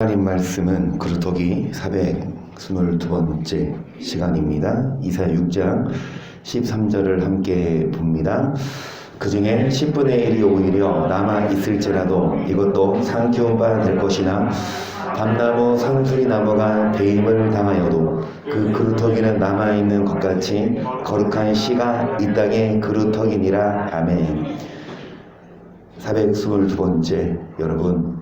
하나님 말씀은 그루터기 422번째 시간입니다. 이사야 6장 13절을 함께 봅니다. 그 중에 10분의 1이 오히려 남아있을지라도 이것도 상키운 바 될 것이나 밤나무 상수리 나무가 배임을 당하여도 그 그루터기는 남아있는 것 같이 거룩한 씨가 이 땅의 그루터기니라. 아멘. 422번째 여러분,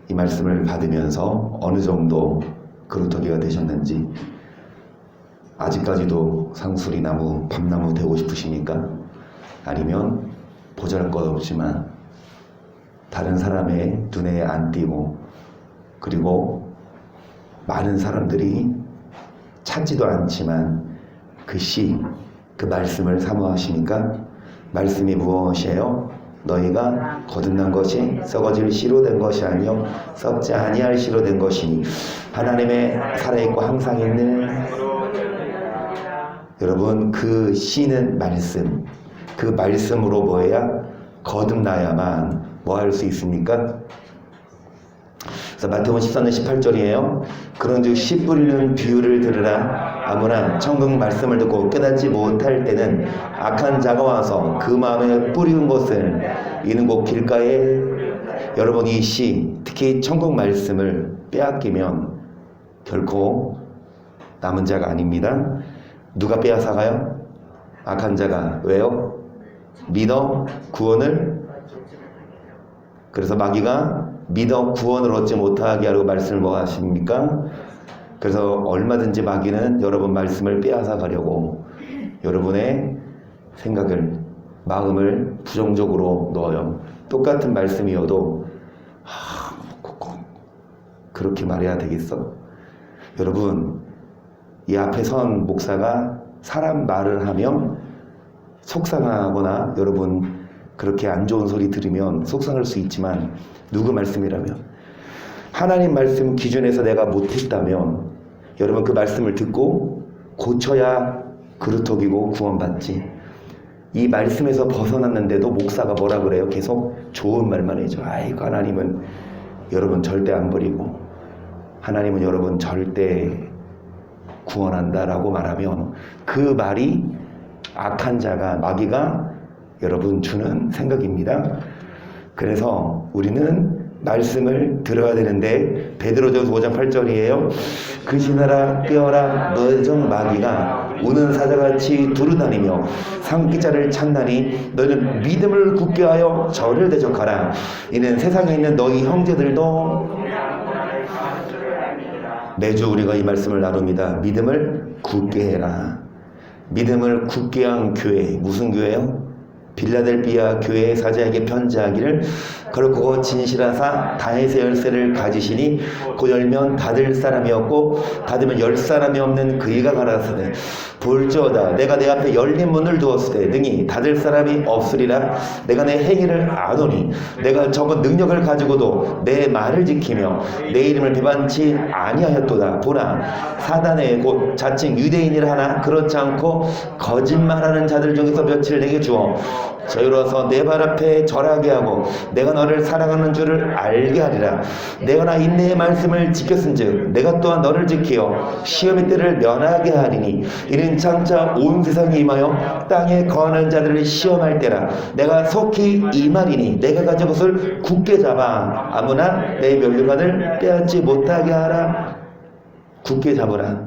이 말씀을 받으면서 어느 정도 그루터기가 되셨는지, 아직까지도 상수리 나무, 밤나무 되고 싶으십니까? 아니면 보잘것없지만 다른 사람의 눈에 안 띄고, 그리고 많은 사람들이 찾지도 않지만 그 씨, 그 말씀을 사모하십니까? 말씀이 무엇이에요? 너희가 거듭난 것이 썩어질 씨로 된 것이 아니요 썩지 아니할 씨로 된 것이니 하나님의 살아있고 항상 있는, 여러분, 그 씨는 말씀, 그 말씀으로 뭐해야 거듭나야만 뭐 할 수 있습니까? 그래서 마태복음 14장 18절이에요. 그런즉 씨 뿌리는 비유를 들으라. 아무나 천국 말씀을 듣고 깨닫지 못할 때는 악한 자가 와서 그 마음에 뿌리운 것을 이는 곧 길가에, 여러분, 이 씨, 특히 천국 말씀을 빼앗기면 결코 남은 자가 아닙니다. 누가 빼앗아가요? 악한 자가. 왜요? 믿어 구원을, 그래서 마귀가 믿어 구원을 얻지 못하게 하려고 말씀을 뭐 하십니까? 그래서 얼마든지 마귀는 여러분 말씀을 빼앗아 가려고 여러분의 생각을, 마음을 부정적으로 넣어요. 똑같은 말씀이어도 그렇게 말해야 되겠어? 여러분, 이 앞에 선 목사가 사람 말을 하면 속상하거나, 여러분 그렇게 안 좋은 소리 들으면 속상할 수 있지만, 누구 말씀이라면, 하나님 말씀 기준에서 내가 못했다면 여러분 그 말씀을 듣고 고쳐야 그루터기고 구원받지. 이 말씀에서 벗어났는데도 목사가 뭐라 그래요? 계속 좋은 말만 해줘. 아이고, 하나님은 여러분 절대 안 버리고, 하나님은 여러분 절대 구원한다라고 말하면 그 말이 악한 자가, 마귀가 여러분 주는 생각입니다. 그래서 우리는 말씀을 들어야 되는데, 베드로전서 5장 8절이에요. 그 시나라 깨어라, 너희중 마귀가 우는 사자같이 두루다니며 상기자를 찾나니 너희는 믿음을 굳게 하여 저를 대적하라. 이는 세상에 있는 너희 형제들도, 매주 우리가 이 말씀을 나눕니다. 믿음을 굳게 해라. 믿음을 굳게 한 교회, 무슨 교회요? 빌라델비아 교회의 사자에게 편지하기를, 그렇고 진실하사 다윗의 열쇠를 가지시니 곧 열면 닫을 사람이 없고 닫으면 열 사람이 없는 그이가 가라사대, 볼지어다 내가 내 앞에 열린 문을 두었으되 능히 닫을 사람이 없으리라. 내가 내 행위를 아노니 내가 적은 능력을 가지고도 내 말을 지키며 내 이름을 배반치 아니하였도다. 보라, 사단의 곧 자칭 유대인이라 하나 그렇지 않고 거짓말하는 자들 중에서 며칠 내게 주어 저희로서 내 발 앞에 절하게 하고 내가 너를 사랑하는 줄을 알게 하리라. 내가 나 인내의 말씀을 지켰은즉 내가 또한 너를 지키어 시험의 때를 면하게 하리니 이는 장차 온 세상에 임하여 땅에 거하는 자들을 시험할 때라. 내가 속히 임하리니 내가 가진 것을 굳게 잡아 아무나 내 면류관을 빼앗지 못하게 하라. 굳게 잡으라.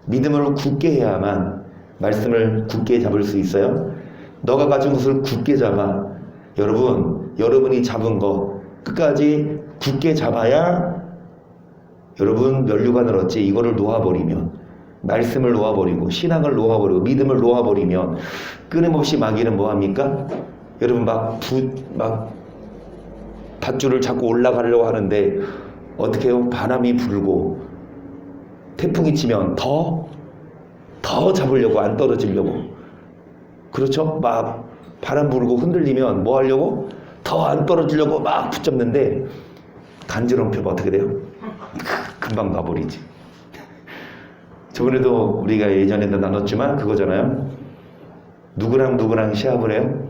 믿음으로 굳게 해야만 말씀을 굳게 잡을 수 있어요. 너가 가진 것을 굳게 잡아. 여러분, 여러분이 잡은 거 끝까지 굳게 잡아야 여러분 면류관을 얻지. 이거를 놓아버리면, 말씀을 놓아버리고 신앙을 놓아버리고 믿음을 놓아버리면 끊임없이 마귀는 뭐합니까? 여러분 막 밧줄을 잡고 올라가려고 하는데 어떻게 해요? 바람이 불고 태풍이 치면 더 잡으려고, 안 떨어지려고. 그렇죠? 막 바람 불고 흔들리면 뭐 하려고? 더 안 떨어지려고 막 붙잡는데 간지럼펴봐 어떻게 돼요? 금방 가버리지. 저번에도 우리가 예전에도 나눴지만 그거잖아요. 누구랑 시합을 해요?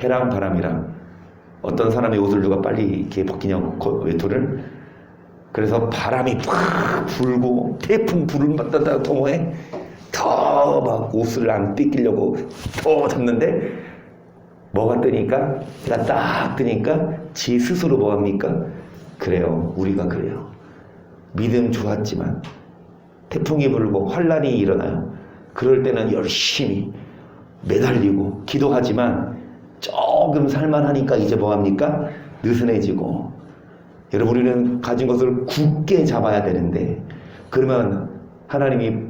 해랑 바람이랑. 어떤 사람의 옷을 누가 빨리 이렇게 벗기냐고 외투를. 그래서 바람이 팍 불고 태풍 불을 맞다가 통호해 더 막 옷을 안 뺏기려고 더 잡는데 뭐가 뜨니까 해가 딱 뜨니까 지 스스로 뭐합니까? 그래요. 우리가 그래요. 믿음 좋았지만 태풍이 불고 환란이 일어나요. 그럴 때는 열심히 매달리고 기도하지만 조금 살만하니까 이제 뭐합니까? 느슨해지고. 여러분 우리는 가진 것을 굳게 잡아야 되는데 그러면 하나님이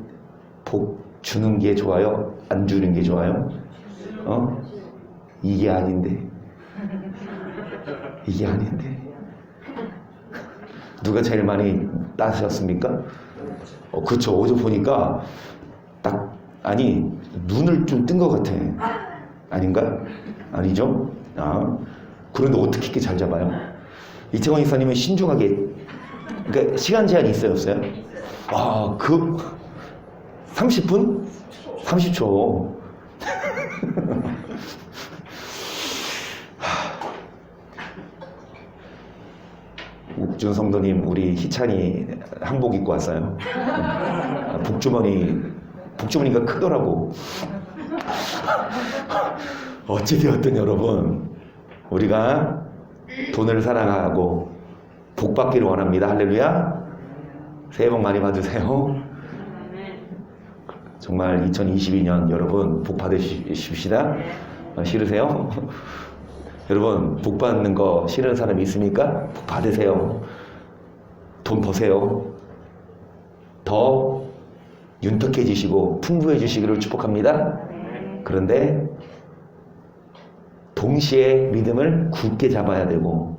복 주는 게 좋아요? 안 주는 게 좋아요? 이게 아닌데 이게 아닌데 누가 제일 많이 따셨습니까? 그쵸. 어제 보니까 딱 아니 눈을 좀 뜬 것 같아. 아닌가? 아니죠? 그런데 어떻게 이렇게 잘 잡아요? 이태원 이사님은 신중하게 그러니까 시간 제한이 있어요 없어요? 30분? 30초. 욱준 성도님 우리 희찬이 한복 입고 왔어요. 복주머니가 크더라고. 어찌되었든 여러분 우리가 돈을 사랑하고 복 받기를 원합니다. 할렐루야. 새해 복 많이 받으세요. 정말 2022년 여러분 복 받으십시다. 싫으세요? 여러분 복 받는 거 싫은 사람 있습니까? 복 받으세요. 돈 버세요. 더 윤택해지시고 풍부해지시기를 축복합니다. 그런데 동시에 믿음을 굳게 잡아야 되고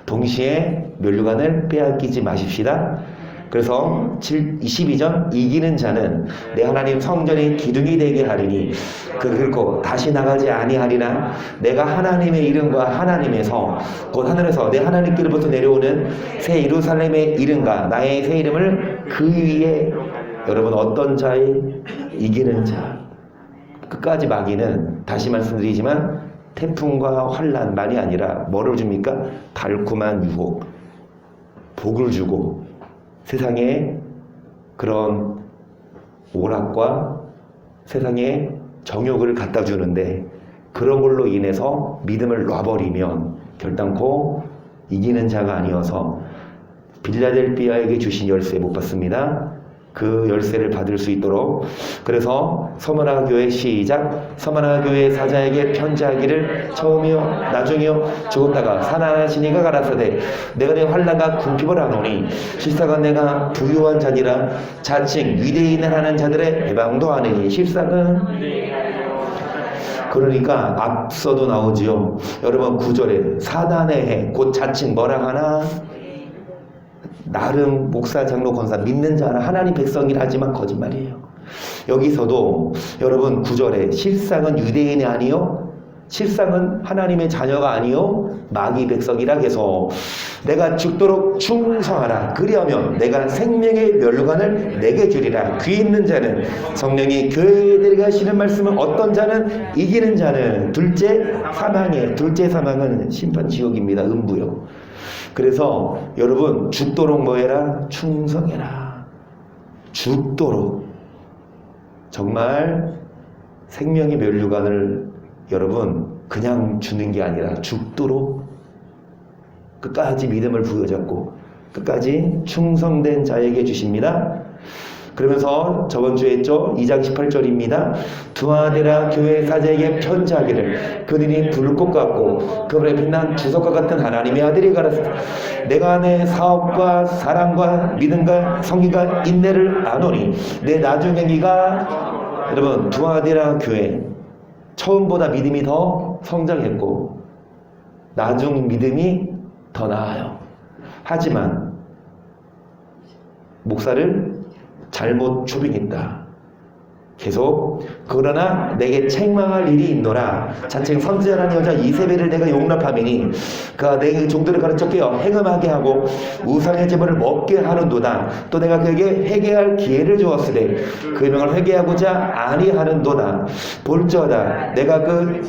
동시에 면류관을 빼앗기지 마십시다. 그래서 22절 이기는 자는 내 하나님 성전의 기둥이 되게 하리니 그리고 다시 나가지 아니하리나 내가 하나님의 이름과 하나님에서 곧 하늘에서 내 하나님께로부터 내려오는 새 예루살렘의 이름과 나의 새 이름을 그 위에 여러분 어떤 자의 이기는 자 끝까지 마귀는 다시 말씀드리지만 태풍과 환란만이 아니라 뭐를 줍니까? 달콤한 유혹 복을 주고 세상에 그런 오락과 세상에 정욕을 갖다 주는데 그런 걸로 인해서 믿음을 놔버리면 결단코 이기는 자가 아니어서 빌라델비아에게 주신 열쇠 못 받습니다. 그 열쇠를 받을 수 있도록 그래서 서머나 교회 시작 서머나 교회 사자에게 편지하기를 처음이요 나중이요 죽었다가 살아나시니가 가라사대 내가 내 환난과 궁핍을 하노니 실상은 내가 부유한 자니라 자칭 위대인을 하는 자들의 해방도 하느니 실상은 그러니까 앞서도 나오지요. 여러분 9절에 사단의 해 곧 자칭 뭐라 하나 나름 목사 장로 권사 믿는 자는 하나님 백성이라 하지만 거짓말이에요. 여기서도 여러분 9절에 실상은 유대인이 아니요 실상은 하나님의 자녀가 아니요 마귀 백성이라 해서 내가 죽도록 충성하라 그리하면 내가 생명의 면류관을 내게 주리라. 귀 있는 자는 성령이 교회에 데려가시는 말씀은 어떤 자는 이기는 자는 둘째 사망이에요. 둘째 사망은 심판 지옥입니다. 음부요. 그래서 여러분 죽도록 뭐해라? 충성해라. 죽도록 정말 생명의 면류관을 여러분 그냥 주는 게 아니라 죽도록 끝까지 믿음을 부여잡고 끝까지 충성된 자에게 주십니다. 그러면서 저번 주에 했죠. 2장 18절입니다. 두아데라 교회 사자에게 편지하기를 그들이 불꽃 같고 그물에 빛난 주석과 같은 하나님의 아들이 가라사대 내가 내 사업과 사랑과 믿음과 성의가 인내를 아노니 내 나중 행위가 여러분 두아데라 교회 처음보다 믿음이 더 성장했고 나중 믿음이 더 나아요. 하지만 목사를 잘못 초빙했다. 계속 그러나 내게 책망할 일이 있노라. 자칭 선지자라는 여자 이세벨을 내가 용납함이니 그가 내 종들을 가르쳐 깨어 행음하게 하고 우상의 제물을 먹게 하는도다. 또 내가 그에게 회개할 기회를 주었으되 그 명을 회개하고자 아니하는도다. 볼지어다 내가 그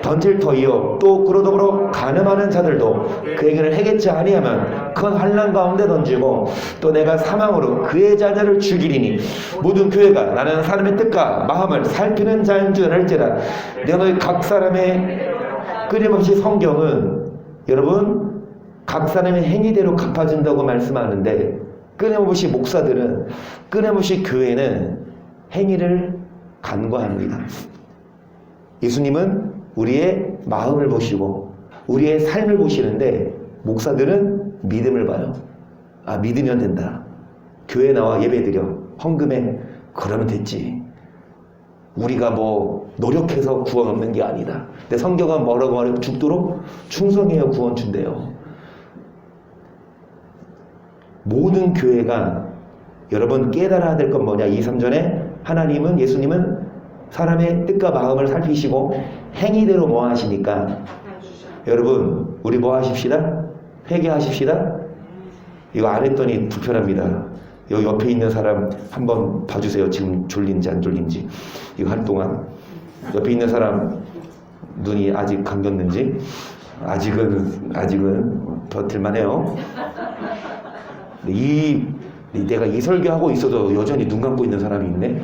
던질 터이요 또 그로 더불어 간음하는 자들도 그에게를 해겠지 아니하면 큰 환난 가운데 던지고 또 내가 사망으로 그의 자녀를 죽이리니 모든 교회가 나는 사람의 뜻과 마음을 살피는 자인 줄 알지라. 내가 너희 각 사람의 끊임없이 성경은 여러분 각 사람의 행위대로 갚아준다고 말씀하는데 끊임없이 목사들은 끊임없이 교회는 행위를 간과합니다. 예수님은 우리의 마음을 보시고 우리의 삶을 보시는데 목사들은 믿음을 봐요. 아, 믿으면 된다. 교회 나와 예배드려. 헌금해. 그러면 됐지. 우리가 뭐 노력해서 구원 얻는 게 아니다. 근데 성경은 뭐라고 말해요? 죽도록 충성해야 구원 준대요. 모든 교회가 여러분 깨달아야 될 건 뭐냐? 2, 3전에 하나님은 예수님은 사람의 뜻과 마음을 살피시고 행위대로 뭐 하시니까 여러분 우리 뭐 하십시다? 회개하십시다. 이거 안 했더니 불편합니다. 여기 옆에 있는 사람 한번 봐주세요. 지금 졸린지 안 졸린지. 이거 할 동안 옆에 있는 사람 눈이 아직 감겼는지 아직은 버틸만해요. 내가 이 설교하고 있어도 여전히 눈 감고 있는 사람이 있네.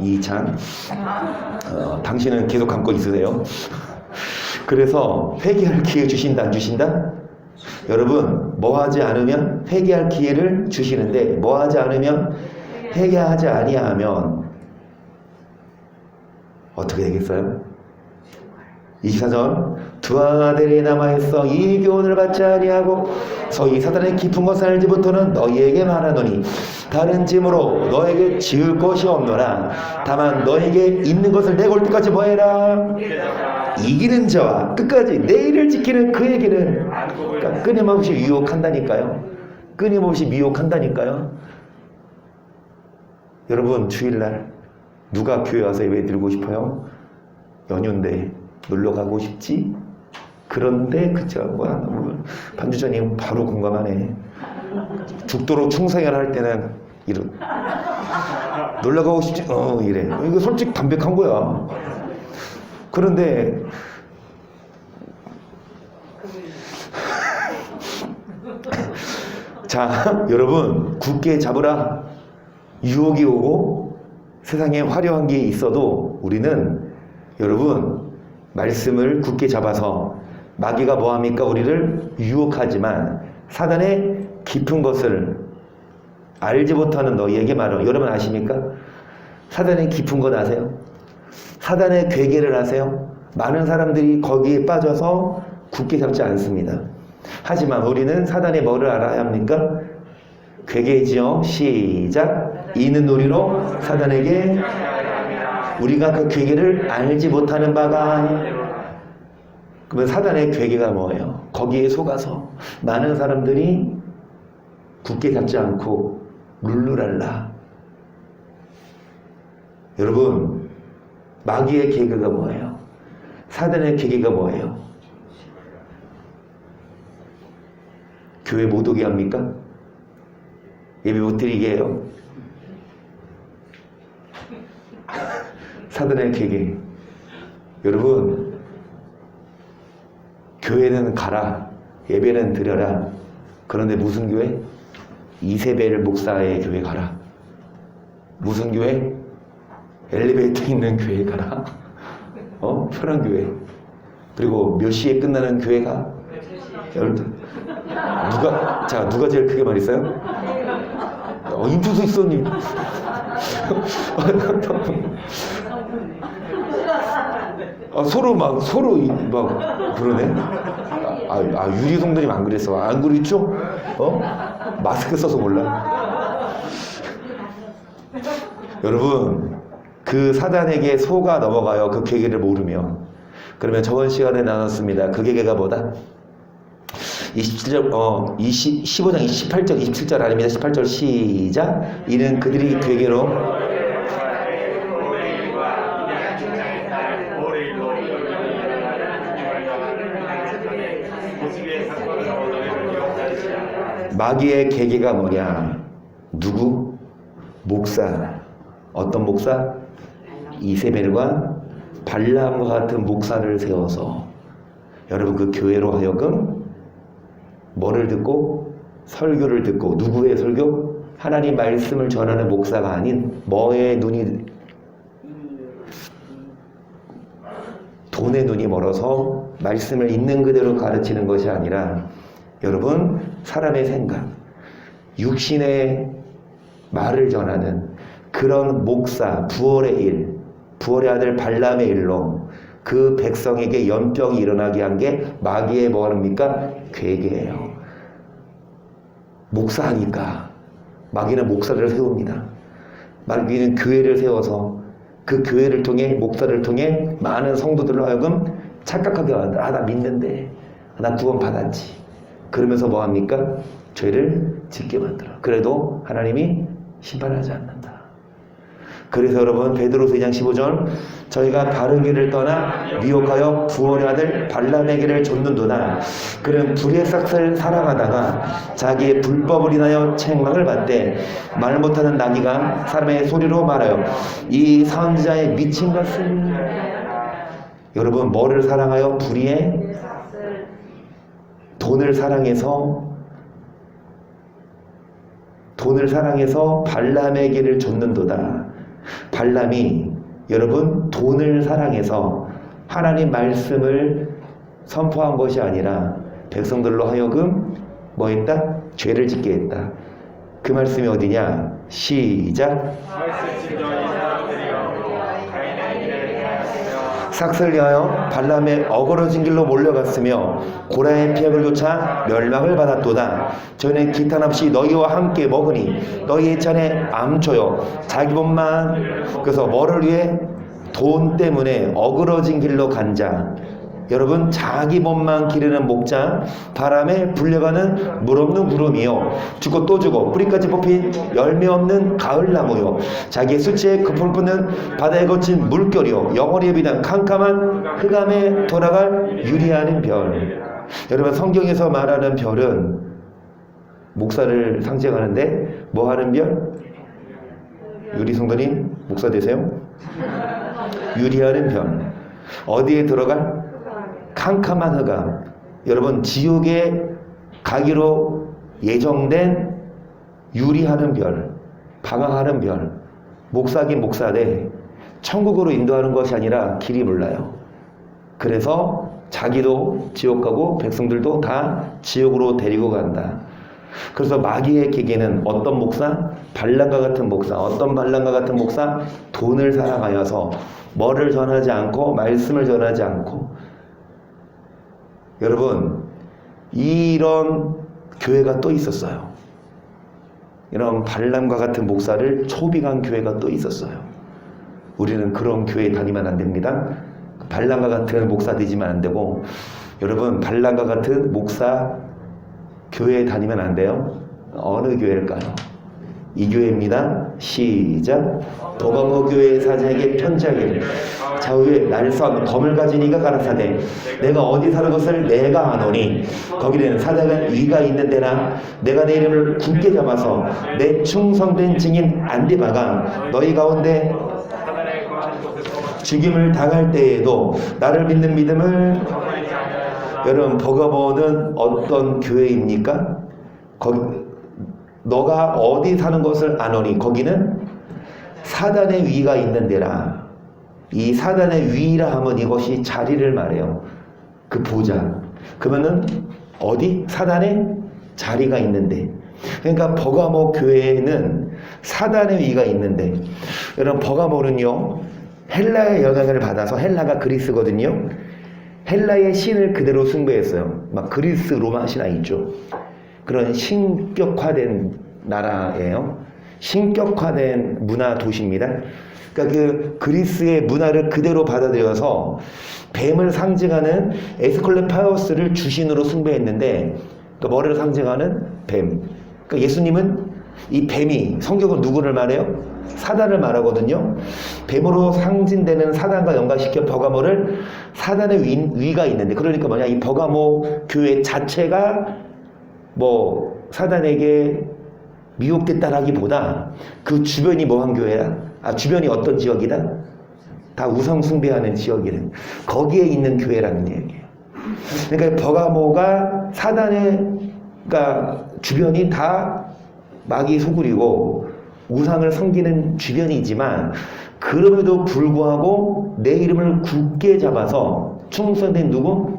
이찬. 당신은 계속 감고 있으세요. 그래서 회개할 기회 주신다 안 주신다? 여러분 뭐 하지 않으면 회개할 기회를 주시는데 뭐 하지 않으면 회개하지 아니하면 어떻게 되겠어요? 24절 두 아들이 남아있어 이 교훈을 받지 아니하고 서이 사단의 깊은 것을 알지 못하는 너희에게 말하노니 다른 짐으로 너에게 지을 것이 없노라. 다만 너에게 있는 것을 내가 올 때까지 뭐해라? 이기는 자와 끝까지 내일을 지키는 그에게는 그러니까 끊임없이 유혹한다니까요. 끊임없이 미혹한다니까요. 여러분 주일날 누가 교회 와서 예배 드리고 싶어요? 연휴인데 놀러 가고 싶지? 그런데 그쵸 반주자님 바로 공감하네. 죽도록 충성을 할 때는 이런 놀러 가고 싶지? 이래. 이거 솔직히 담백한 거야. 그런데 자 여러분 굳게 잡으라. 유혹이 오고 세상에 화려한 게 있어도 우리는 여러분 말씀을 굳게 잡아서 마귀가 뭐합니까? 우리를 유혹하지만 사단의 깊은 것을 알지 못하는 너희에게 말하노. 여러분 아십니까? 사단의 깊은 것 아세요? 사단의 괴계를 아세요? 많은 사람들이 거기에 빠져서 굳게 잡지 않습니다. 하지만 우리는 사단의 뭐를 알아야 합니까? 괴계지요. 시작. 이는 놀이로 사단에게 우리가 그 괴계를 알지 못하는 바가. 그러면 사단의 괴계가 뭐예요? 거기에 속아서 많은 사람들이 굳게 잡지 않고 룰루랄라. 여러분 마귀의 괴계가 뭐예요? 사단의 괴계가 뭐예요? 교회 못 오게 합니까? 예배 못 드리게 해요? 사단의 괴계. 여러분 교회는 가라, 예배는 드려라. 그런데 무슨 교회? 이세벨 목사의 교회 가라. 무슨 교회? 엘리베이터 있는 교회 가라. 편한 교회. 그리고 몇 시에 끝나는 교회가? 12. 누가 제일 크게 말했어요? 인투수 있어님. 서로 막 그러네. 유리동들이 안 그랬어. 안 그랬죠? 마스크 써서 몰라. 여러분 그 사단에게 속아 넘어가요. 그 계계를 모르면. 그러면 저번 시간에 나눴습니다. 그 계계가 뭐다? 27절, 15장 28절 27절 아닙니다. 18절 시작. 이는 그들이 괴계로 마귀의 계계가 뭐냐? 누구? 목사. 어떤 목사? 이세벨과 발람과 같은 목사를 세워서 여러분 그 교회로 하여금 뭐를 듣고? 설교를 듣고. 누구의 설교? 하나님 말씀을 전하는 목사가 아닌 뭐의 눈이, 돈의 눈이 멀어서 말씀을 있는 그대로 가르치는 것이 아니라 여러분 사람의 생각, 육신의 말을 전하는 그런 목사, 부월의 일, 부월의 아들 발람의 일로 그 백성에게 연병이 일어나게 한 게 마귀의 뭐 합니까? 괴계예요. 목사하니까 마귀는 목사를 세웁니다. 마귀는 교회를 세워서 그 교회를 통해, 목사를 통해 많은 성도들로 하여금 착각하게 한다. 나 믿는데, 나 구원 받았지. 그러면서 뭐 합니까? 죄를 짓게 만들어. 그래도 하나님이 심판하지 않는다. 그래서 여러분 베드로서 2장 15절 저희가 바른 길을 떠나 미혹하여 부월의 아들 발람의 길을 좇는도다. 그는 불의 삭을 사랑하다가 자기의 불법을 인하여 책망을 받되 말 못하는 나귀가 사람의 소리로 말하여 이 선지자의 미친 것을. 여러분 뭐를 사랑하여? 불의의 돈을 사랑해서 발람의 길을 좇는도다. 발람이 여러분 돈을 사랑해서 하나님 말씀을 선포한 것이 아니라 백성들로 하여금 뭐 했다? 죄를 짓게 했다. 그 말씀이 어디냐? 시작. 삭슬 위하여 발람의 어그러진 길로 몰려갔으며 고라의 피약을 쫓아 멸망을 받았도다. 저희는 기탄 없이 너희와 함께 먹으니 너희의 잔에 암초요 자기 몸만. 그래서 뭐를 위해? 돈 때문에 어그러진 길로 간 자. 여러분 자기 몸만 기르는 목자, 바람에 불려가는 물 없는 구름이요 주고 또 주고 뿌리까지 뽑힌 열매 없는 가을나무요 자기의 수치에 거품을 뿜는 바다에 거친 물결이요 영원히 비난 캄캄한 흑암에 돌아갈 유리하는 별. 여러분 성경에서 말하는 별은 목사를 상징하는데 뭐 하는 별? 유리 성도님 목사 되세요? 유리하는 별. 어디에 들어갈? 캄캄한 흑암. 여러분 지옥에 가기로 예정된 유리하는 별, 방황하는 별. 목사긴 목사되 천국으로 인도하는 것이 아니라 길이 몰라요. 그래서 자기도 지옥 가고 백성들도 다 지옥으로 데리고 간다. 그래서 마귀의 계계는 어떤 목사? 발람과 같은 목사. 어떤 발람과 같은 목사? 돈을 사랑하여서 뭐를 전하지 않고 말씀을 전하지 않고. 여러분 이런 교회가 또 있었어요. 이런 발람과 같은 목사를 초빙한 교회가 또 있었어요. 우리는 그런 교회에 다니면 안 됩니다. 발람과 같은 목사 되지만 안 되고, 여러분 발람과 같은 목사 교회에 다니면 안 돼요. 어느 교회일까요? 이 교회입니다. 시작. 도가모 교회 사장에게 편지하기를 좌우에 날선 검을 가진 이가 가라사대 내가 어디 사는 것을 내가 아노니 거기는 사장은 위가 있는 데나 내가 내 이름을 굳게 잡아서 내 충성된 증인 안디바가 너희 가운데 죽임을 당할 때에도 나를 믿는 믿음을. 여러분 버가모는 어떤 교회입니까? 너가 어디 사는 것을 아노니 거기는 사단의 위가 있는 데라. 이 사단의 위라 하면 이것이 자리를 말해요. 그 보좌. 그러면은 어디? 사단의 자리가 있는데. 그러니까 버가모 교회에는 사단의 위가 있는데, 여러분 버가모는요 헬라의 영향을 받아서, 헬라가 그리스거든요. 헬라의 신을 그대로 숭배했어요. 막 그리스 로마 신화 있죠. 그런 신격화된 나라예요. 신격화된 문화 도시입니다. 그러니까 그 그리스의 문화를 그대로 받아들여서 뱀을 상징하는 에스클레파우스를 주신으로 숭배했는데, 또 뭐를 상징하는 뱀. 그러니까 예수님은 이 뱀이, 성경은 누구를 말해요? 사단을 말하거든요. 뱀으로 상징되는 사단과 연관시켜 버가모를 사단의 위가 있는데, 그러니까 뭐냐, 이 버가모 교회 자체가 뭐 사단에게 미혹됐다라기보다 그 주변이 뭐한 교회야? 주변이 어떤 지역이다? 다 다 우상 숭배하는 지역이래. 거기에 있는 교회라는 얘기예요. 그러니까 버가모가 사단의 그러니까 주변이 다 마귀 소굴이고 우상을 섬기는 주변이지만 그럼에도 불구하고 내 이름을 굳게 잡아서 충성된 누구?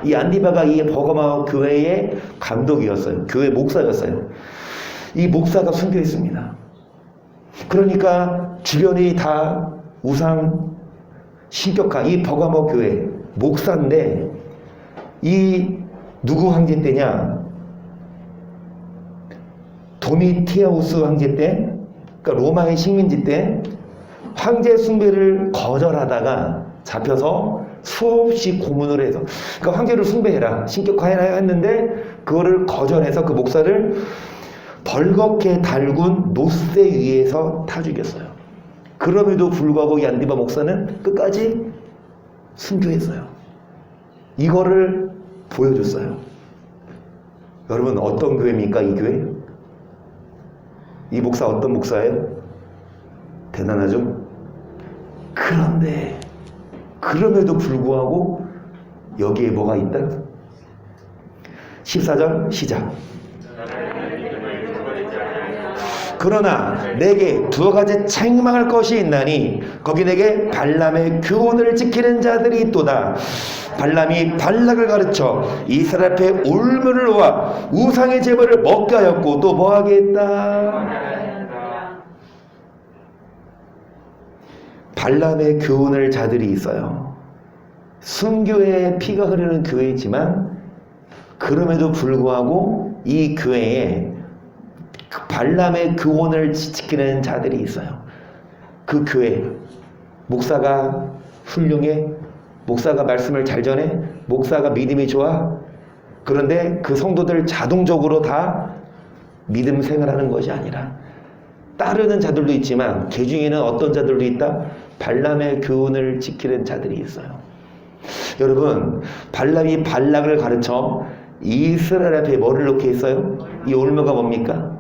이 안디바가 이 버가모 교회의 감독이었어요. 교회 목사였어요. 이 목사가 순교했습니다. 그러니까 주변이 다 우상 신격화 이 버가모 교회 목사인데 이 누구 황제 때냐? 도미티아우스 황제 때, 그러니까 로마의 식민지 때 황제 숭배를 거절하다가 잡혀서 수없이 고문을 해서, 그러니까 황제를 숭배해라, 신격화해라 했는데 그거를 거절해서 그 목사를 벌겋게 달군 노새 위에서 타 죽였어요. 그럼에도 불구하고 이 안디바 목사는 끝까지 순교했어요. 이거를 보여줬어요. 여러분 어떤 교회입니까? 이 교회? 이 목사 어떤 목사예요? 대단하죠? 그런데 그럼에도 불구하고 여기에 뭐가 있다? 14절 시작. 그러나 내게 두 가지 책망할 것이 있나니 거기 내게 발람의 교훈을 지키는 자들이 있도다. 발람이 발락을 가르쳐 이스라엘 앞에 울문을 놓아 우상의 제물을 먹게 하였고 또 뭐하게 했다. 발람의 교훈을 자들이 있어요. 순교의 피가 흐르는 교회이지만 그럼에도 불구하고 이 교회에 발람의 교훈을 지키는 자들이 있어요. 그 교회 목사가 훌륭해, 목사가 말씀을 잘 전해, 목사가 믿음이 좋아. 그런데 그 성도들 자동적으로 다 믿음 생활하는 것이 아니라 따르는 자들도 있지만 그 중에는 어떤 자들도 있다? 발람의 교훈을 지키는 자들이 있어요. 여러분 발람이 발락을 가르쳐 이스라엘 앞에 뭐를 놓게 했어요? 이 올무가 뭡니까?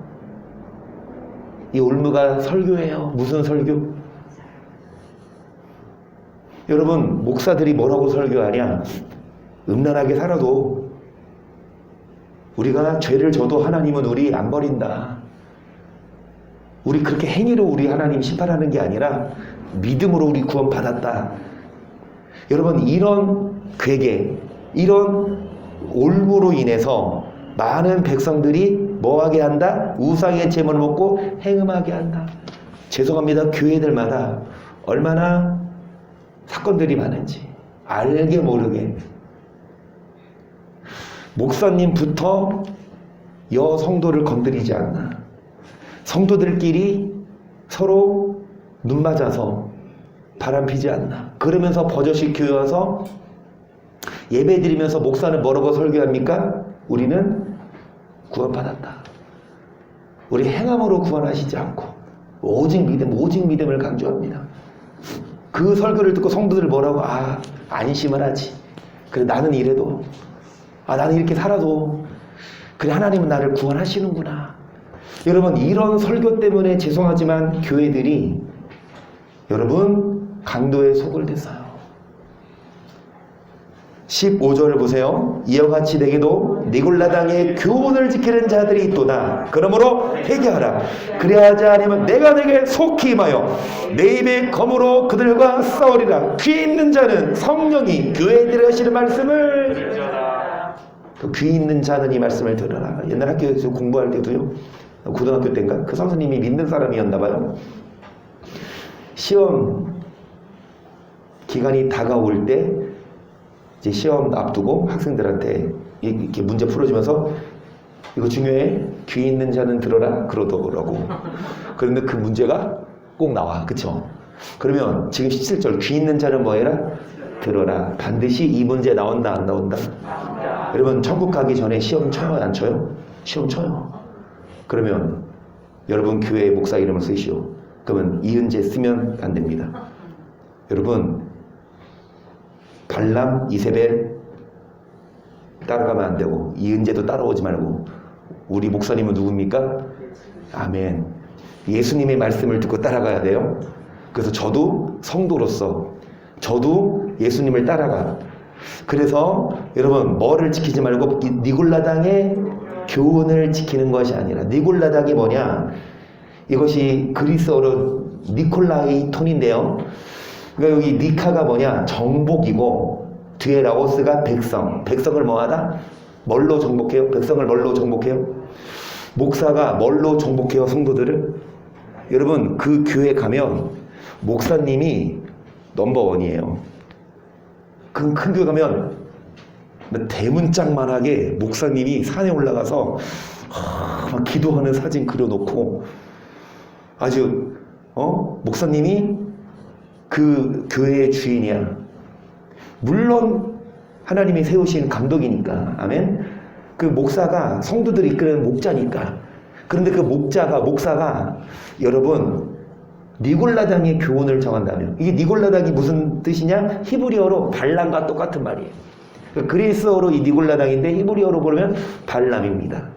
이 올무가 설교예요. 무슨 설교? 여러분 목사들이 뭐라고 설교하냐? 음란하게 살아도 우리가 죄를 져도 하나님은 우리 안 버린다. 우리 그렇게 행위로 우리 하나님 심판하는 게 아니라 믿음으로 우리 구원 받았다. 여러분 이런 괴계, 이런 올무로 인해서 많은 백성들이 뭐하게 한다? 우상의 제물을 먹고 행음하게 한다. 죄송합니다. 교회들마다 얼마나 사건들이 많은지 알게 모르게 목사님부터 여성도를 건드리지 않나. 성도들끼리 서로 눈 맞아서 바람 피지 않나. 그러면서 버젓이 교회 와서 예배 드리면서 목사는 뭐라고 설교합니까? 우리는 구원받았다. 우리 행함으로 구원하시지 않고 오직 믿음, 오직 믿음을 강조합니다. 그 설교를 듣고 성도들 뭐라고? 안심을 하지. 그래 나는 이래도 나는 이렇게 살아도 그래 하나님은 나를 구원하시는구나. 여러분 이런 설교 때문에 죄송하지만 교회들이 여러분 강도의 속을 댔어요. 15절을 보세요. 이와 같이 내게도 니골라당의 교훈을 지키는 자들이 있도다. 그러므로 회개하라. 그리하지 않으면 내가 내게 속히 임하여 내 입의 검으로 그들과 싸우리라. 귀 있는 자는 성령이 교회들에 하시는 말씀을 그 귀 있는 자는 이 말씀을 들으라. 옛날 학교에서 공부할 때도요, 고등학교 때인가 그 선생님이 믿는 사람이었나 봐요. 시험 기간이 다가올 때 이제 시험 앞두고 학생들한테 이렇게 문제 풀어주면서 이거 중요해, 귀 있는 자는 들어라 그러더라고. 그런데 그 문제가 꼭 나와. 그쵸? 그러면 지금 17절 귀 있는 자는 뭐 해라? 들어라. 반드시 이 문제 나온다 안 나온다? 여러분 천국 가기 전에 시험 쳐요 안 쳐요? 시험 쳐요. 그러면 여러분 교회 목사 이름을 쓰시오. 그러면 이은재 쓰면 안 됩니다. 여러분 발람, 이세벨 따라가면 안 되고 이은재도 따라오지 말고 우리 목사님은 누굽니까? 아멘. 예수님의 말씀을 듣고 따라가야 돼요. 그래서 저도 성도로서 저도 예수님을 따라가. 그래서 여러분 뭐를 지키지 말고 니골라당의 교훈을 지키는 것이 아니라, 니골라당이 뭐냐, 이것이 그리스어로 니콜라이톤인데요. 그러니까 여기 니카가 뭐냐, 정복이고 뒤에 라오스가 백성. 백성을 뭐하다? 뭘로 정복해요? 백성을 뭘로 정복해요? 목사가 뭘로 정복해요? 성도들을? 여러분 그 교회 가면 목사님이 넘버원이에요. 그 큰 교회 가면 대문짝만하게 목사님이 산에 올라가서 막 기도하는 사진 그려놓고 아주 목사님이 그 교회의 주인이야. 물론 하나님이 세우신 감독이니까. 아멘. 그 목사가 성도들이 이끄는 목자니까. 그런데 그 목사가 여러분 니골라당의 교훈을 정한다면, 이게 니골라당이 무슨 뜻이냐? 히브리어로 발람과 똑같은 말이에요. 그리스어로 이 니골라당인데 히브리어로 보면 발람입니다.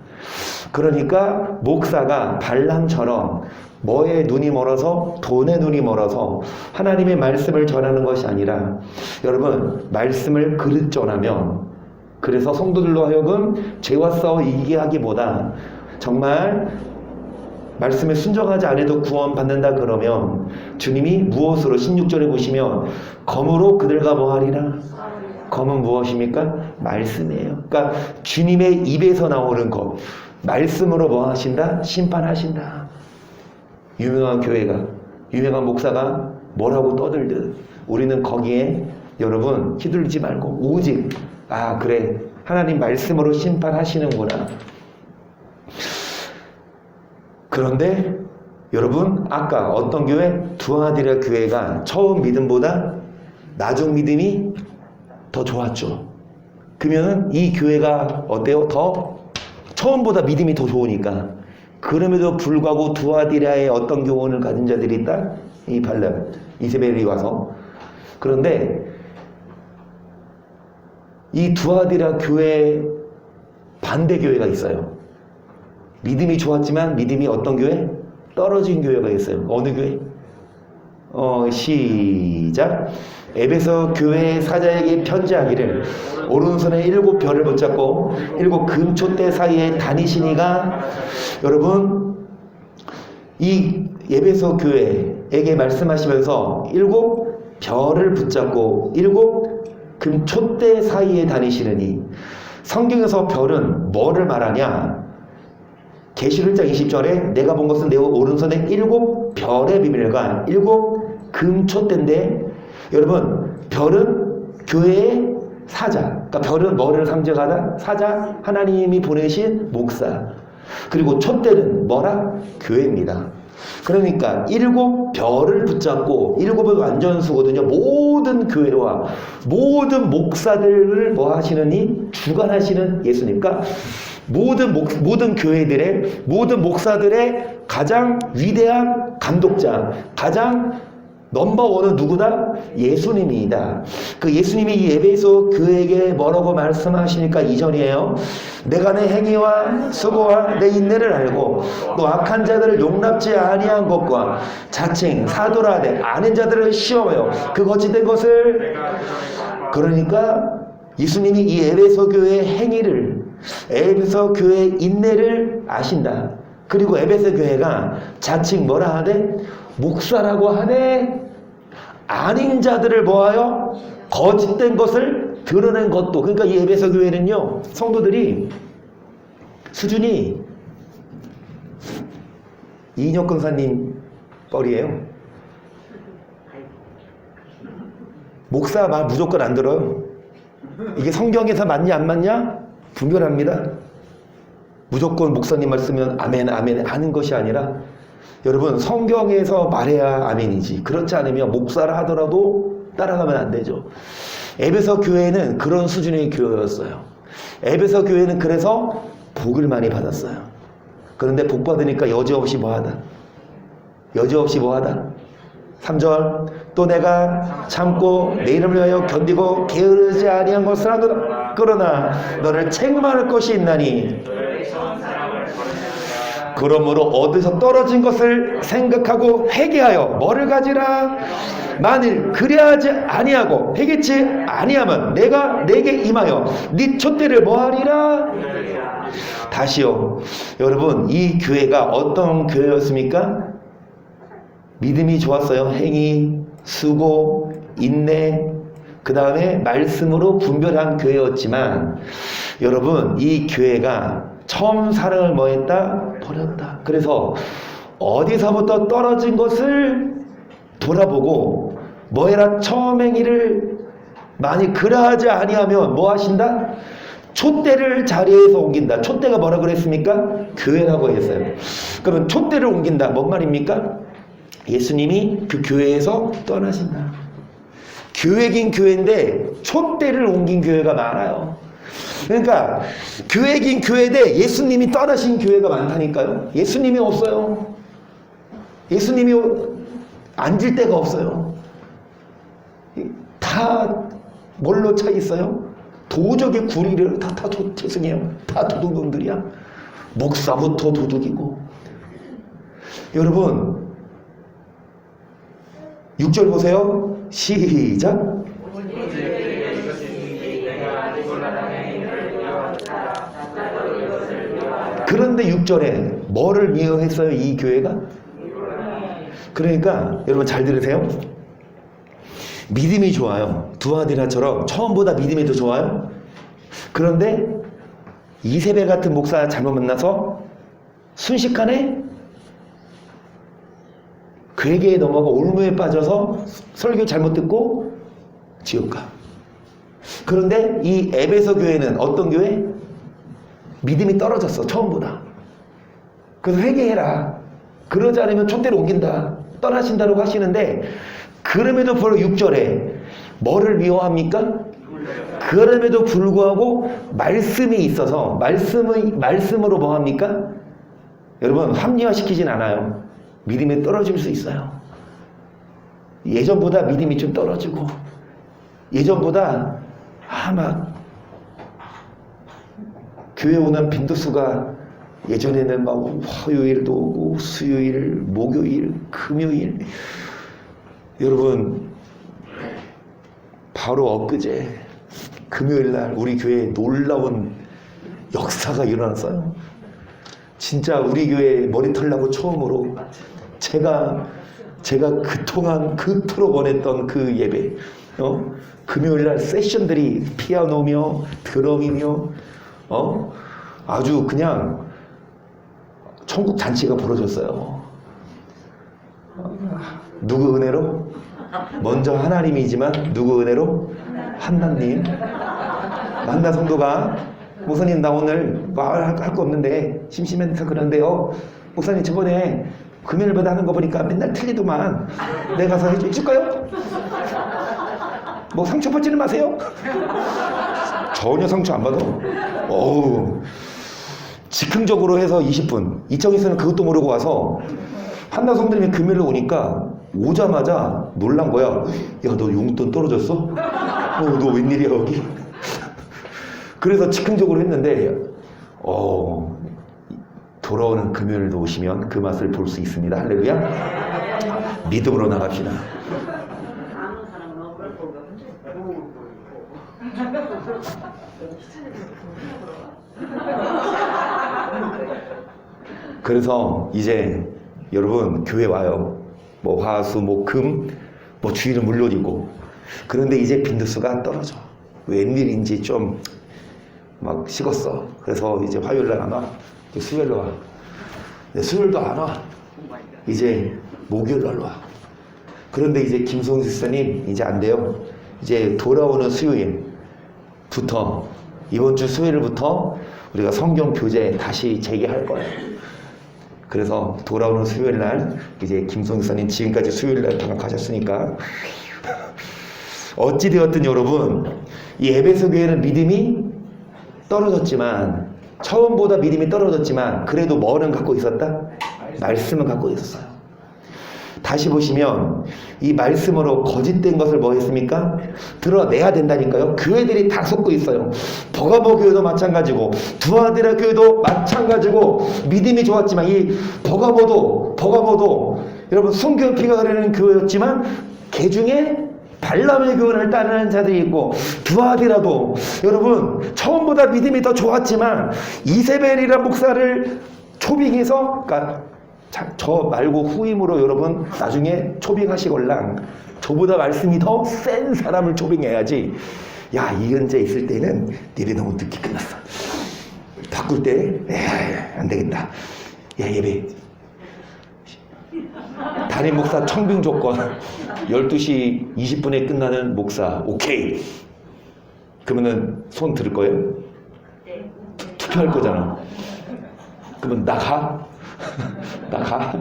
그러니까 목사가 발람처럼 뭐에 눈이 멀어서, 돈에 눈이 멀어서 하나님의 말씀을 전하는 것이 아니라, 여러분 말씀을 그릇 전하면, 그래서 성도들로 하여금 죄와 싸워 이기게 하기보다 정말 말씀에 순종하지 않아도 구원받는다 그러면 주님이 무엇으로, 16절에 보시면 검으로 그들과 뭐하리라? 검은 무엇입니까? 말씀이에요. 그러니까 주님의 입에서 나오는 것, 말씀으로 뭐 하신다? 심판하신다. 유명한 교회가, 유명한 목사가 뭐라고 떠들든 우리는 거기에 여러분 휘둘리지 말고 오직 그래, 하나님 말씀으로 심판하시는구나. 그런데 여러분 아까 어떤 교회? 두아디라 교회가 처음 믿음보다 나중 믿음이 더 좋았죠. 그러면 이 교회가 어때요? 더 처음보다 믿음이 더 좋으니까. 그럼에도 불구하고 두아디라의 어떤 교훈을 가진 자들이 있다? 이 발람, 이세벨이 와서. 그런데 이 두아디라 교회 반대 교회가 있어요. 믿음이 좋았지만 믿음이 어떤 교회? 떨어진 교회가 있어요. 어느 교회? 시작. 에베소 교회 사자에게 편지하기를 오른손에 7별을 붙잡고 7 금촛대 사이에 다니시니가. 여러분 이 에베소 교회에게 말씀하시면서 7 별을 붙잡고 7 금촛대 사이에 다니시느니, 성경에서 별은 뭐를 말하냐? 계시록 1장 20절에 내가 본 것은 내 오른손에 7 별의 비밀과 7 금촛대인데, 여러분 별은 교회의 사자. 그러니까 별은 뭐를 상징하다? 사자, 하나님이 보내신 목사. 그리고 촛대는 뭐라? 교회입니다. 그러니까 7 별을 붙잡고, 7은 완전수거든요. 모든 교회와 모든 목사들을 뭐 하시느니? 주관하시는 예수님. 그러니까 모든 교회들의, 모든 목사들의 가장 위대한 감독자, 가장 넘버원은 누구다? 예수님이다. 그 예수님이 이 에베소 교회에게 뭐라고 말씀하시니까 2절이에요. 내가 내 행위와 수고와 내 인내를 알고 또 악한 자들을 용납지 아니한 것과 자칭 사도라 되 아는 자들을 시험하여 그 거짓된 것을. 그러니까 예수님이 이 에베소 교회의 행위를, 에베소 교회의 인내를 아신다. 그리고 에베소 교회가 자칭 뭐라 하되? 목사라고 하되 아닌 자들을 뭐하여? 거짓된 것을 드러낸 것도. 그러니까 이 에베소 교회는요, 성도들이 수준이 이인혁 권사님 뻘이에요. 목사 말 무조건 안 들어요. 이게 성경에서 맞냐 안 맞냐? 분별합니다. 무조건 목사님 말씀은 아멘 아멘 하는 것이 아니라, 여러분 성경에서 말해야 아멘이지, 그렇지 않으면 목사라 하더라도 따라가면 안 되죠. 에베소 교회는 그런 수준의 교회였어요. 에베소 교회는 그래서 복을 많이 받았어요. 그런데 복 받으니까 여지없이 뭐하다? 여지없이 뭐하다? 3절. 또 내가 참고 내 이름을 위하여 견디고 게으르지 아니한 것을 하노라. 그러나 너를 책망할 것이 있나니. 그러므로 어디서 떨어진 것을 생각하고 회개하여 뭐를 가지라. 만일 그리하지 아니하고 회개치 아니하면 내가 내게 임하여 네 촛대를 뭐하리라. 다시요. 여러분, 이 교회가 어떤 교회였습니까? 믿음이 좋았어요. 행위, 수고, 인내, 그 다음에 말씀으로 분별한 교회였지만, 여러분, 이 교회가 처음 사랑을 뭐 했다? 버렸다. 그래서 어디서부터 떨어진 것을 돌아보고 뭐 해라? 처음 행위를 많이 그러하지 아니하면 뭐 하신다? 촛대를 자리에서 옮긴다. 촛대가 뭐라 그랬습니까? 교회라고 했어요. 그러면 촛대를 옮긴다. 뭔 말입니까? 예수님이 그 교회에서 떠나신다. 교회긴 교회인데 촛대를 옮긴 교회가 많아요. 그러니까 교회긴 교회인데 예수님이 떠나신 교회가 많다니까요. 예수님이 없어요. 예수님이 앉을 데가 없어요. 다 뭘로 차 있어요? 도적의 구리를 죄송해요. 다 도둑놈들이야. 목사부터 도둑이고. 여러분 6절 보세요. 시작. 그런데 6절에 뭐를 미워했어요? 이 교회가? 그러니까 여러분 잘 들으세요. 믿음이 좋아요. 두아디나처럼 처음보다 믿음이 더 좋아요. 그런데 이세벨 같은 목사 잘못 만나서 순식간에 괴계에 넘어가 올무에 빠져서 설교 잘못 듣고 지옥 가. 그런데 이 에베소 교회는 어떤 교회? 믿음이 떨어졌어. 처음보다. 그래서 회개해라. 그러지 않으면 촛대를 옮긴다. 떠나신다고 하시는데, 그럼에도 불구하고 6절에 뭐를 미워합니까? 그럼에도 불구하고 말씀이 있어서 말씀으로 뭐 합니까? 여러분 합리화시키진 않아요. 믿음이 떨어질 수 있어요. 예전보다 믿음이 좀 떨어지고, 예전보다 막 교회 오는 빈도수가 예전에는 막 화요일도 오고 수요일, 목요일, 금요일. 여러분 바로 엊그제 금요일날 우리 교회에 놀라운 역사가 일어났어요. 진짜 우리 교회 머리털 나고 처음으로 제가 그토록 원했던 그 예배, 금요일날 세션들이 피아노며 드럼이며 아주 그냥 천국 잔치가 벌어졌어요. 누구 은혜로? 먼저 하나님이지만 누구 은혜로? 한나님. 한나 성도가 목사님 나 오늘 할 거 없는데 심심해서 그런데요. 목사님 저번에 금요일마다 하는 거 보니까 맨날 틀리더만 내가 가서 해줄까요? 뭐 상처 받지는 마세요. 전혀 상처 안 받아. 어우, 즉흥적으로 해서 20분. 이청에서는 그것도 모르고 와서 한나 성도님이 금요일에 오니까 오자마자 놀란 거야. 야, 너 용돈 떨어졌어? 너 웬일이야 여기? 그래서 즉흥적으로 했는데 돌아오는 금요일도 오시면 그 맛을 볼 수 있습니다. 할렐루야. 믿음으로 나갑시다. 그래서 이제 여러분 교회 와요. 뭐 화수, 뭐 금, 뭐 주일은 물론이고. 그런데 이제 빈도수가 떨어져. 웬일인지 좀 막 식었어. 그래서 이제 화요일날 안 와. 이제 수요일로 와. 수요일도 안 와. 이제 목요일날 와. 그런데 이제 김성수 집사님 이제 안 돼요. 이제 돌아오는 수요일부터, 이번 주 수요일부터 우리가 성경 교재 다시 재개할 거예요. 그래서 돌아오는 수요일날 이제 김성수 집사님 지금까지 수요일날 방학하셨으니까 어찌되었든 여러분, 이 에베소 교회는 믿음이 떨어졌지만, 처음보다 믿음이 떨어졌지만 그래도 뭐는 갖고 있었다? 말씀은 갖고 있었어요. 다시 보시면 이 말씀으로 거짓된 것을 뭐 했습니까? 드러내야 된다니까요. 교회들이 다 속고 있어요. 버가보 교회도 마찬가지고 두아디라 교회도 마찬가지고 믿음이 좋았지만 이 버가보도 여러분 순교 피가 흐르는 교회였지만 개 중에 발람의 교훈을 따르는 자들이 있고 두아디라도 여러분 처음보다 믿음이 더 좋았지만 이세벨이라는 목사를 초빙해서 그러니까 저 말고 후임으로 여러분 나중에 초빙하시걸랑 저보다 말씀이 더 센 사람을 초빙해야지. 야 이현재 있을 때는 니네 너무 늦게 끝났어. 바꿀 때 안 되겠다. 야 예배 담임 목사 청빙 조건 12시 20분에 끝나는 목사 오케이. 그러면은 손 들을 거예요? 투표할 거잖아. 그러면 나가? 나가?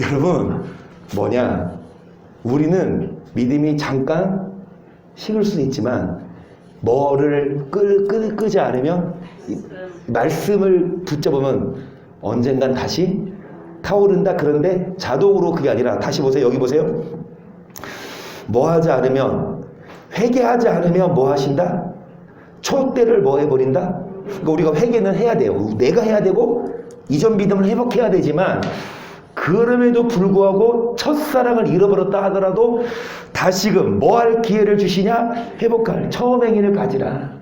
여러분 뭐냐, 우리는 믿음이 잠깐 식을 수는 있지만 뭐를 끄지 않으면 말씀을 붙잡으면 언젠간 다시 타오른다. 그런데 자동으로 그게 아니라 다시 보세요. 여기 보세요. 뭐 하지 않으면, 회개하지 않으면 뭐 하신다? 촛대를 뭐 해버린다? 그러니까 우리가 회개는 해야 돼요. 내가 해야 되고 이전 믿음을 회복해야 되지만 그럼에도 불구하고 첫사랑을 잃어버렸다 하더라도 다시금 뭐 할 기회를 주시냐? 회복할 처음 행위를 가지라.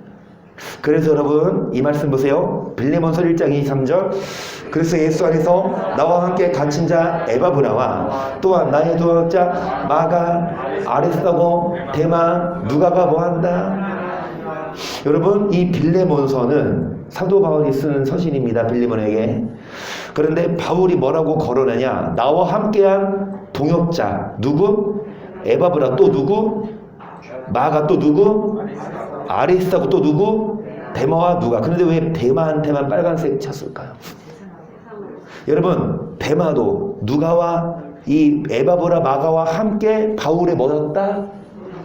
그래서 여러분 이 말씀 보세요. 빌레몬서 1장 23절. 그래서 예수 안에서 나와 함께 갇힌 자 에바브라와 또한 나의 동역자 마가, 아레스다고, 데마, 누가가 뭐한다? 여러분 이 빌레몬서는 사도 바울이 쓰는 서신입니다. 빌레몬에게. 그런데 바울이 뭐라고 거론하냐? 나와 함께한 동역자 누구? 에바브라. 또 누구? 마가. 또 누구? 아리스타고. 또 누구? 데마와 누가. 그런데 왜 데마한테만 빨간색 쳤을까요? 여러분 데마도 누가와 이 에바브라 마가와 함께 바울의 뭐였다?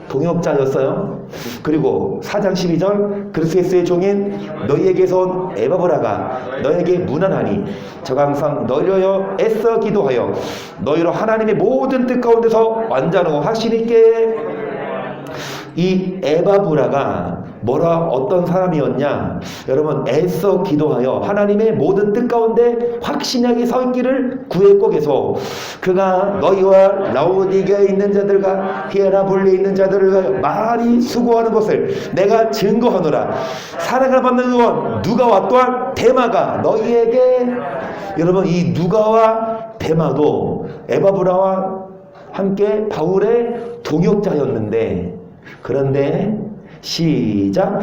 동역자였어요. 그리고 4장 12절. 그리스도의 종인 너희에게서 온 에바브라가 너에게 문안하니 저가 항상 너희로 애써 기도하여 너희로 하나님의 모든 뜻 가운데서 완전하고 확신 있게. 이 에바브라가 어떤 사람이었냐? 여러분 애써 기도하여 하나님의 모든 뜻 가운데 확신하게 서 있기를 구했고 계속 그가 너희와 라오디게에 있는 자들과 히에라볼리에 있는 자들을 위하여 많이 수고하는 것을 내가 증거하노라. 사랑을 받는 의원 누가와 또한 데마가 너희에게. 여러분 이 누가와 데마도 에바브라와 함께 바울의 동역자였는데, 그런데 시작.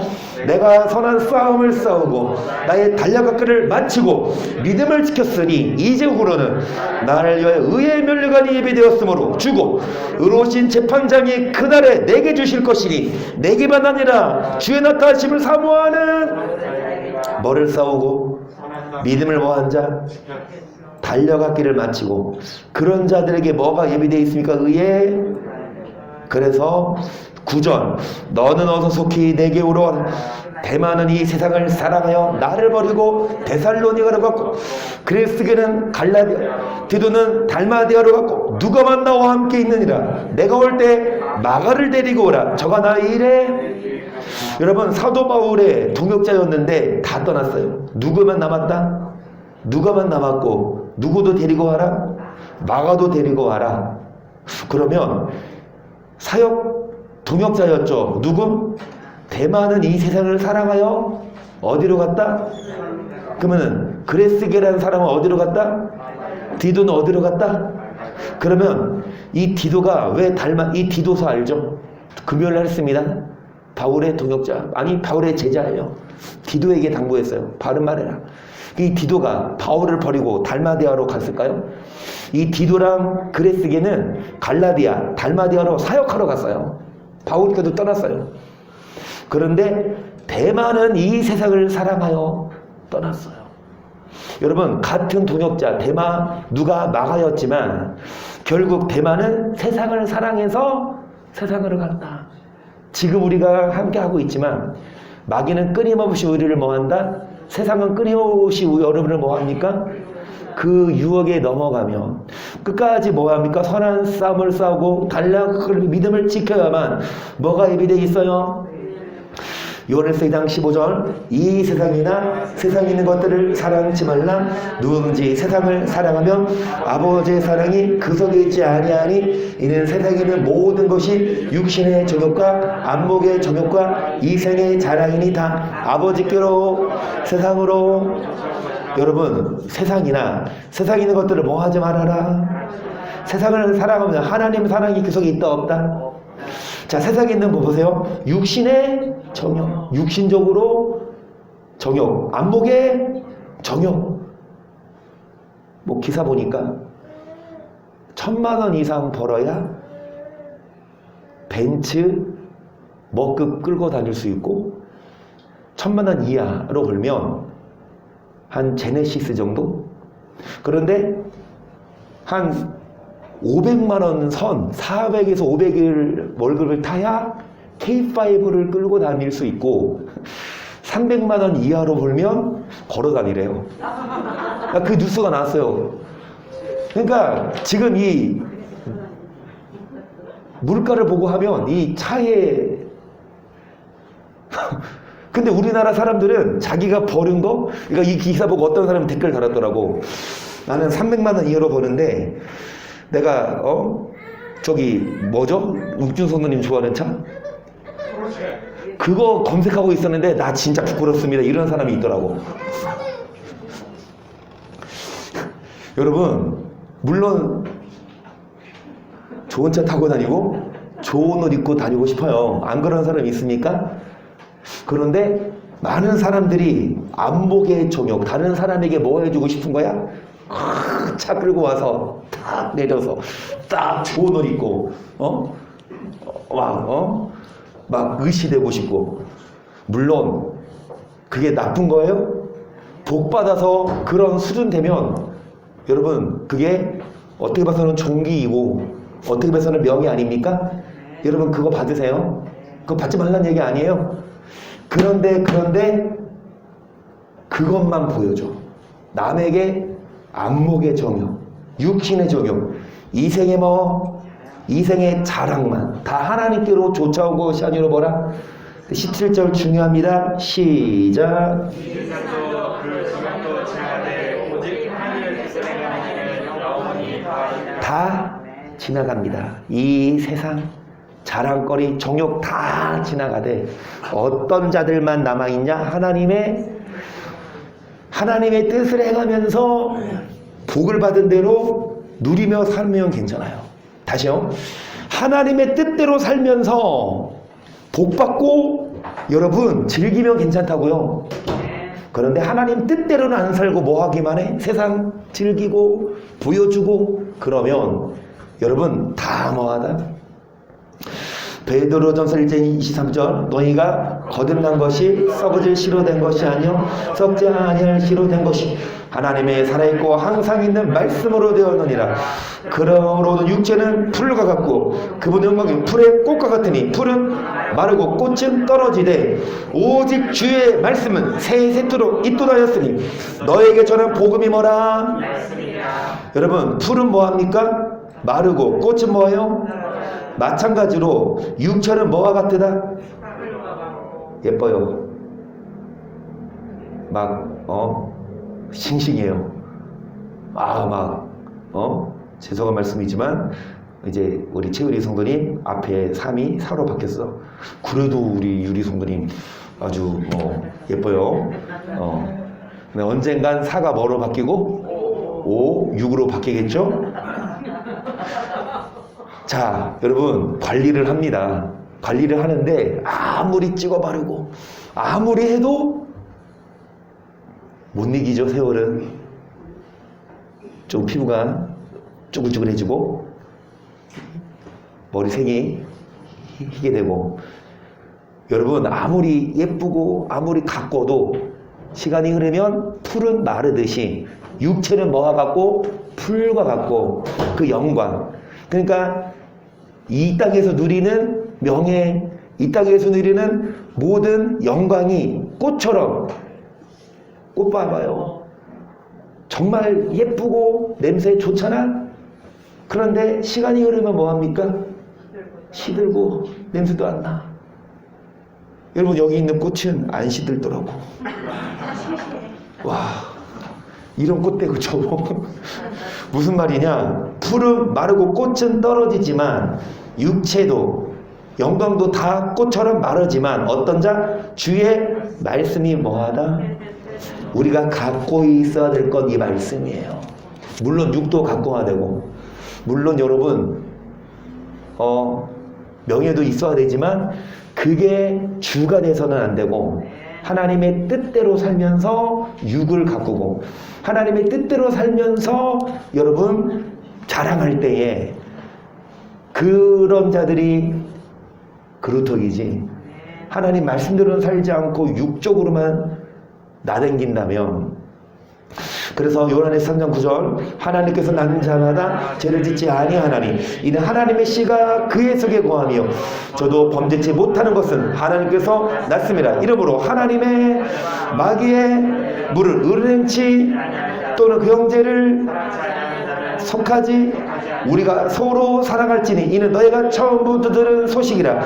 내가 선한 싸움을 싸우고 나의 달려갈 길을 마치고 믿음을 지켰으니 이제후로는 나를 위하여 의의 면류관이 예비되었으므로 주고 의로우신 재판장이 그날에 내게 주실 것이니 내게만 아니라 주의 나타나심을 사모하는 뭐를 싸우고 믿음을 뭐한 자? 달려갈 길을 마치고. 그런 자들에게 뭐가 예비되어 있습니까? 의의. 그래서 9절. 너는 어서 속히 내게 오라. 데마는 이 세상을 사랑하여 나를 버리고 데살로니가로 갔고 그리스게는 갈라디아, 디도는 달마디아로 갔고 누가만 나와 함께 있느니라. 내가 올 때 마가를 데리고 오라. 저가 나의 일에. 여러분 사도 바울의 동역자였는데 다 떠났어요. 누구만 남았다? 누가만 남았고 누구도 데리고 와라? 마가도 데리고 와라. 그러면 사역 동역자였죠. 누구? 데마는 이 세상을 사랑하여 어디로 갔다? 그러면은 그레스게라는 사람은 어디로 갔다? 디도는 어디로 갔다? 그러면 이 디도가 왜 이 디도서 알죠? 금요일 했습니다. 바울의 동역자, 아니 바울의 제자예요. 디도에게 당부했어요. 바른 말해라. 이 디도가 바울을 버리고 달마디아로 갔을까요? 이 디도랑 그레스게는 갈라디아, 달마디아로 사역하러 갔어요. 바울께도 떠났어요. 그런데 데마는 이 세상을 사랑하여 떠났어요. 여러분 같은 동역자 데마, 누가, 마가였지만 결국 데마는 세상을 사랑해서 세상으로 갔다. 지금 우리가 함께 하고 있지만 마귀는 끊임없이 우리를 뭐한다? 세상은 끊임없이 여러분을 뭐합니까? 그 유혹에 넘어가면 끝까지 뭐합니까? 선한 싸움을 싸우고 달라고 믿음을 지켜야만 뭐가 예비되어 있어요? 요한일서 2장 15절 이 세상이나 세상에 있는 것들을 사랑하지 말라. 누구든지 세상을 사랑하면 아버지의 사랑이 그 속에 있지 아니하니 이는 세상에 있는 모든 것이 육신의 정욕과 안목의 정욕과 이생의 자랑이니 다 아버지께로 세상으로. 여러분 세상이나 세상에 있는 것들을 뭐 하지 말아라. 세상을 사랑하면 하나님 사랑이 그 속에 있다 없다? 자, 세상에 있는 거 보세요. 육신의 정욕, 육신적으로 정욕, 안목의 정욕. 뭐 기사 보니까 1,000만 원 이상 벌어야 벤츠 머급 끌고 다닐 수 있고 1,000만 원 이하로 벌면 한 제네시스 정도? 그런데 한 500만 원 선, 400에서 500일 월급을 타야 K5를 끌고 다닐 수 있고 300만 원 이하로 벌면 걸어 다니래요. 그 뉴스가 나왔어요. 그러니까 지금 이 물가를 보고 하면 이 차에 근데 우리나라 사람들은 자기가 버는 거, 그러니까 이 기사 보고 어떤 사람이 댓글 달았더라고. 나는 300만 원 이하로 버는데 내가 저기 뭐죠? 욱준 선생님 좋아하는 차? 그거 검색하고 있었는데 나 진짜 부끄럽습니다. 이런 사람이 있더라고. 여러분 물론 좋은 차 타고 다니고 좋은 옷 입고 다니고 싶어요. 안 그런 사람이 있습니까? 그런데 많은 사람들이 안목의 정욕, 다른 사람에게 뭐 해주고 싶은 거야? 차 끌고 와서 딱 내려서 딱 좋은 옷 입고 막 의시되고 싶고. 물론 그게 나쁜 거예요? 복 받아서 그런 수준 되면 여러분 그게 어떻게 봐서는 종기이고 어떻게 봐서는 명예 아닙니까? 여러분 그거 받으세요. 그거 받지 말라는 얘기 아니에요. 그런데 그것만 보여줘. 남에게 안목의 정욕, 육신의 정욕, 이생의 이생의 자랑만 다 하나님께로 쫓아온 것이 아니로 뭐라? 17절 중요합니다. 시작. 다 지나갑니다. 이 세상 자랑거리, 정욕 다 지나가되 어떤 자들만 남아있냐? 하나님의 뜻을 행하면서 복을 받은 대로 누리며 살면 괜찮아요. 다시요. 하나님의 뜻대로 살면서 복 받고 여러분 즐기면 괜찮다고요. 그런데 하나님 뜻대로는 안 살고 뭐 하기만 해? 세상 즐기고 보여주고 그러면 여러분 다 뭐하다? 베드로전서 1장 23절 너희가 거듭난 것이 썩어질 씨로 된 것이 아니요 썩지 아니할 씨로 된 것이 하나님의 살아있고 항상 있는 말씀으로 되었느니라. 그러므로 육체는 풀과 같고 그분의 영광이 풀의 꽃과 같으니 풀은 마르고 꽃은 떨어지되 오직 주의 말씀은 새새토록 있도다였으니 너에게 전한 복음이 뭐라? 여러분 풀은 뭐합니까? 마르고 꽃은 뭐예요? 마찬가지로 육체는 뭐와 같으다? 예뻐요. 싱싱해요. 죄송한 말씀이지만 이제 우리 최유리 성도님 앞에 3이 4로 바뀌었어. 그래도 우리 유리 성도님 아주 예뻐요. 근데 언젠간 4가 뭐로 바뀌고 5, 6으로 바뀌겠죠? 자, 여러분 관리를 합니다. 관리를 하는데 아무리 찍어 바르고 아무리 해도 못 이기죠. 세월은 좀 피부가 쭈글쭈글해지고 머리색이 희게 되고. 여러분 아무리 예쁘고 아무리 가꿔도 시간이 흐르면 풀은 마르듯이 육체는 뭐와 같고 풀과 같고 그 영광, 그러니까 이 땅에서 누리는 명예, 이 땅에서 누리는 모든 영광이 꽃처럼, 꽃 봐봐요. 정말 예쁘고 냄새 좋잖아? 그런데 시간이 흐르면 뭐합니까? 시들고 냄새도 안 나. 여러분 여기 있는 꽃은 안 시들더라고. 와, 이런 꽃 빼고 저거 무슨 말이냐? 풀은 마르고 꽃은 떨어지지만 육체도 영광도 다 꽃처럼 마르지만 어떤 자? 주의 말씀이 뭐하다? 우리가 갖고 있어야 될 건 이 말씀이에요. 물론 육도 갖고 와야 되고, 물론 여러분 명예도 있어야 되지만 그게 주가 돼서는 안 되고, 하나님의 뜻대로 살면서 육을 가꾸고 하나님의 뜻대로 살면서 여러분 자랑할 때에 그런 자들이 그루터기지, 하나님 말씀대로는 살지 않고 육적으로만 나댕긴다면. 그래서 요한의 3장 9절, 하나님께서 낳는 자마다 죄를 짓지 아니하나니 이는 하나님의 씨가 그의 속에 거하며 저도 범죄치 못하는 것은 하나님께서 낳습니다. 이러므로 하나님의 마귀의 물을 의뢰치 또는 그 형제를 속하지 우리가 서로 사랑할지니 이는 너희가 처음부터 들은 소식이라.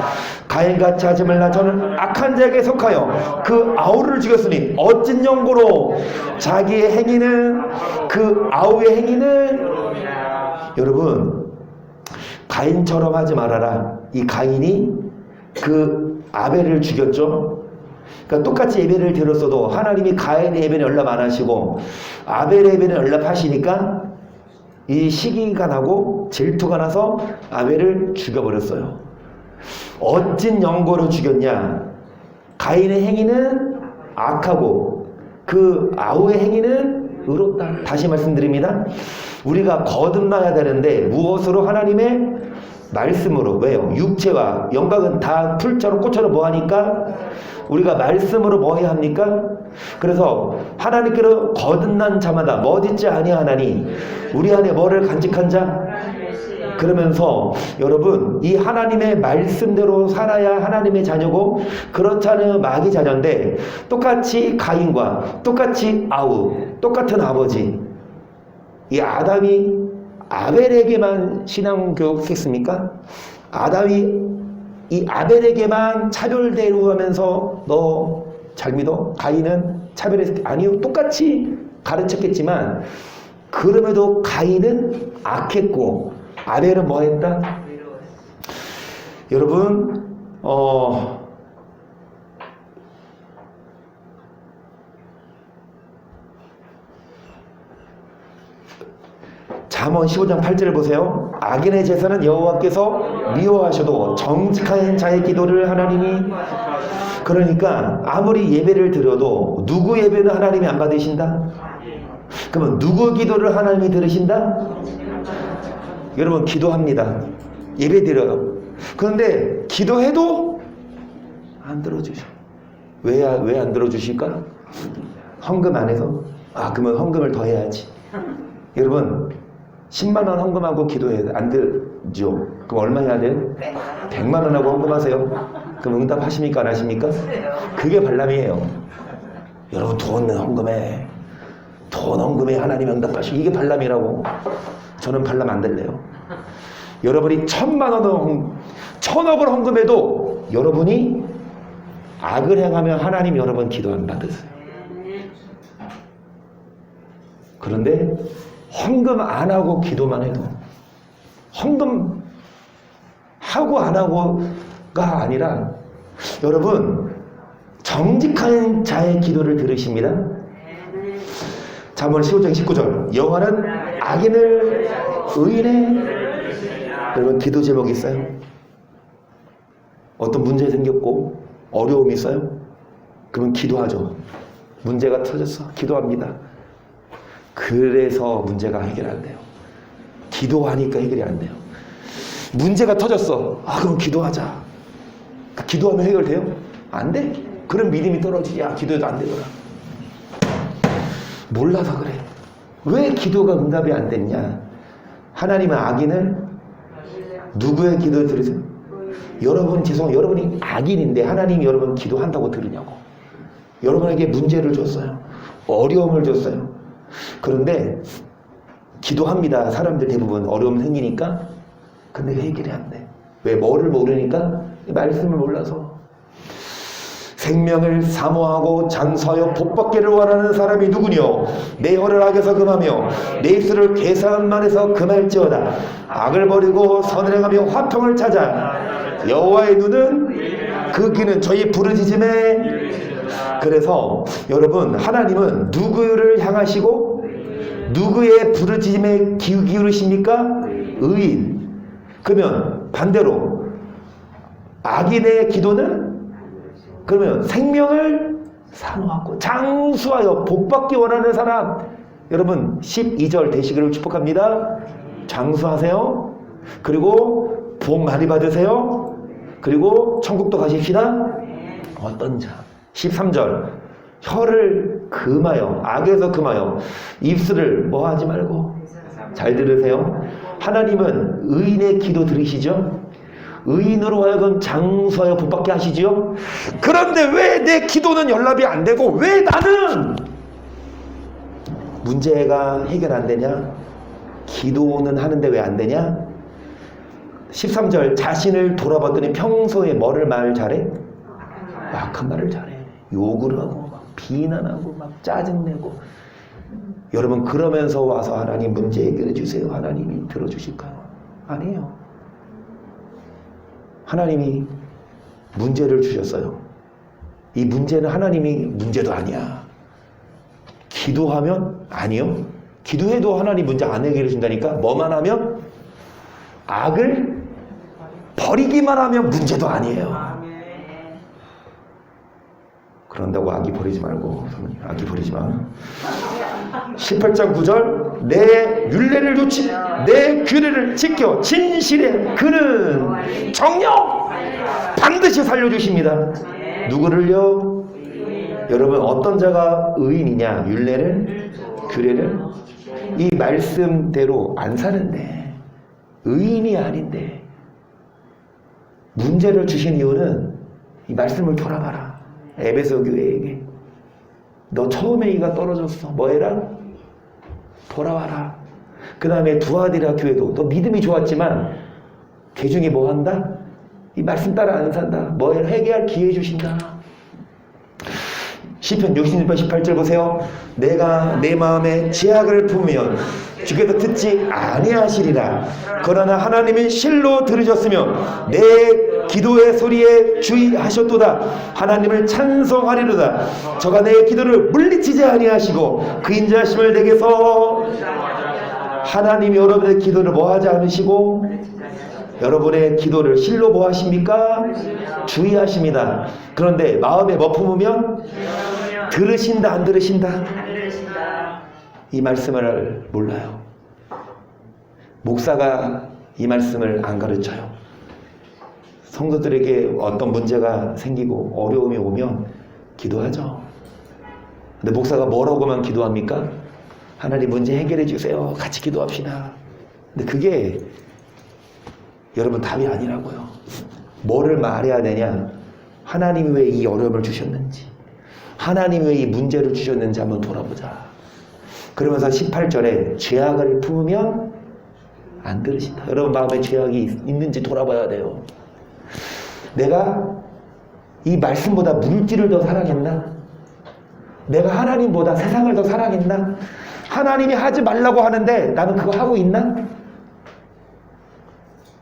가인같이 하지 말라. 저는 악한 자에게 속하여 그 아우를 죽였으니 어찐 연고로 자기의 행위는 그 아우의 행위는. 여러분 가인처럼 하지 말아라. 이 가인이 그 아벨을 죽였죠. 그러니까 똑같이 예배를 드렸어도 하나님이 가인의 예배는 연락 안 하시고 아벨의 예배는 연락하시니까 이 시기가 나고 질투가 나서 아벨을 죽여버렸어요. 어찐 연고로 죽였냐? 가인의 행위는 악하고 그 아우의 행위는 의롭다. 다시 말씀드립니다. 우리가 거듭나야 되는데 무엇으로? 하나님의 말씀으로. 왜요? 육체와 영광은 다 풀처럼 꽃처럼 뭐하니까? 우리가 말씀으로 뭐 해야 합니까? 그래서 하나님께로 거듭난 자마다 뭐 짓지 아니하나니 우리 안에 뭐를 간직한 자? 그러면서 여러분 이 하나님의 말씀대로 살아야 하나님의 자녀고, 그렇지 않으면 마귀 자녀인데, 똑같이 가인과 똑같이 아우, 똑같은 아버지, 이 아담이 아벨에게만 신앙교육했습니까? 아담이 이 아벨에게만 차별 대우하면서 너 잘 믿어? 가인은 차별했을 때 아니요, 똑같이 가르쳤겠지만 그럼에도 가인은 악했고 아벨은 뭐 했다? 여러분 잠언 15장 8절을 보세요. 악인의 제사는 여호와께서 미워하셔도 정직한 자의 기도를 하나님이. 그러니까 아무리 예배를 드려도 누구 예배는 하나님이 안 받으신다? 그러면 누구 기도를 하나님이 들으신다? 여러분 기도합니다. 예배 드려요. 그런데 기도해도 안 들어주셔. 왜 안 들어주실까? 헌금 안 해서? 그러면 헌금을 더 해야지. 여러분 10만 원 헌금하고 기도해야 돼. 안 되죠? 그럼 얼마 해야 돼요? 100만 원 하고 헌금하세요. 그럼 응답하십니까? 안 하십니까? 그게 발람이에요. 여러분 돈 헌금에 하나님 응답하시고, 이게 발람이라고. 저는 발람 안 될래요. 여러분이 1000만 원 1000억을 헌금해도 여러분이 악을 행하면 하나님 여러분 기도 안 받으세요. 그런데 헌금 안 하고 기도만 해도, 헌금 하고 안 하고가 아니라 여러분 정직한 자의 기도를 들으십니다. 잠언 15장 19절, 여호와는 악인을 의인의. 여러분 기도 제목이 있어요? 어떤 문제 생겼고 어려움이 있어요? 그러면 기도하죠. 문제가 터졌어, 기도합니다. 그래서 문제가 해결 안 돼요. 기도하니까 해결이 안 돼요. 문제가 터졌어. 그럼 기도하자. 기도하면 해결돼요? 안 돼? 그럼 믿음이 떨어지지. 기도해도 안 되더라. 몰라서 그래. 왜 기도가 응답이 안 됐냐? 하나님은 악인을 누구의 기도를 들으세요? 여러분 여러분이 악인인데 하나님이 여러분 기도한다고 들으냐고. 여러분에게 문제를 줬어요. 어려움을 줬어요. 그런데 기도합니다. 사람들 대부분 어려움 생기니까. 근데 해결이 안 돼. 왜? 뭐를 모르니까? 말씀을 몰라서. 생명을 사모하고 장수하여 복받기를 원하는 사람이 누구뇨? 내 혀를 악에서 금하며 내 입술을 계산만해서 금할지어다. 악을 버리고 선을 행하며 화평을 찾아. 여호와의 눈은 그 귀는 저희 부르짖음에. 그래서 여러분, 하나님은 누구를 향하시고 누구의 부르짖음에 귀 기울이십니까? 의인. 그러면 반대로 악인의 기도는 그러면 생명을 사모하고 장수하여 복받기 원하는 사람. 여러분 12절 대시기를 축복합니다. 장수하세요. 그리고 복 많이 받으세요. 그리고 천국도 가십시다. 어떤 자? 13절 혀를 금하여 악에서 금하여 입술을 뭐 하지 말고. 잘 들으세요. 하나님은 의인의 기도 들으시죠? 의인으로 하여금 장수하여 복받게 하시지요? 그런데 왜 내 기도는 연락이 안 되고 왜 나는 문제가 해결 안 되냐? 기도는 하는데 왜 안 되냐? 13절 자신을 돌아봤더니 평소에 뭐를 말 잘해? 악한 말을 잘해. 욕을 하고 막 비난하고 막 짜증내고. 여러분 그러면서 와서 하나님 문제 해결해 주세요. 하나님이 들어주실까요? 아니에요. 하나님이 문제를 주셨어요. 이 문제는 하나님이 문제도 아니야. 기도하면 아니요. 기도해도 하나님 문제 안 해결해 준다니까. 뭐만 하면? 악을 버리기만 하면 문제도 아니에요. 그런다고 악이 버리지 말고, 악이 버리지 마. 18장 9절 내 율례를 놓치 내 규례를 지켜 진실에 그는 정녕 반드시 살려주십니다. 누구를요? 여러분 어떤 자가 의인이냐? 율례를 규례를 이 말씀대로 안 사는데 의인이 아닌데 문제를 주신 이유는 이 말씀을 돌아봐라. 에베소 교회에게 너 처음에 이가 떨어졌어. 뭐 해라? 돌아와라. 그 다음에 두아디라 교회도 너 믿음이 좋았지만 개 중에 뭐 한다? 이 말씀 따라 안 산다. 뭐 해라? 회개할 기회 주신다. 시편 66편 18절 보세요. 내가 내 마음에 죄악을 품으면 주께서 듣지 아니하시리라. 그러나 하나님은 실로 들으셨으며 내 기도의 소리에 주의하셨도다. 하나님을 찬송하리로다. 저가 내 기도를 물리치지 아니하시고 그 인자하심을 내게서. 하나님이 여러분의 기도를 뭐하지 않으시고 여러분의 기도를 실로 뭐 하십니까? 주의하십니다. 그런데 마음에 뭐 품으면? 들으신다 안 들으신다? 이 말씀을 몰라요. 목사가 이 말씀을 안 가르쳐요. 성도들에게 어떤 문제가 생기고 어려움이 오면 기도하죠. 근데 목사가 뭐라고만 기도합니까? 하나님 문제 해결해 주세요. 같이 기도합시다. 근데 그게 여러분 답이 아니라고요. 뭐를 말해야 되냐? 하나님이 왜 이 어려움을 주셨는지, 하나님이 왜 이 문제를 주셨는지 한번 돌아보자. 그러면서 18절에 죄악을 품으면 안 들으신다. 여러분 마음에 죄악이 있는지 돌아봐야 돼요. 내가 이 말씀보다 물질을 더 사랑했나? 내가 하나님보다 세상을 더 사랑했나? 하나님이 하지 말라고 하는데 나는 그거 하고 있나?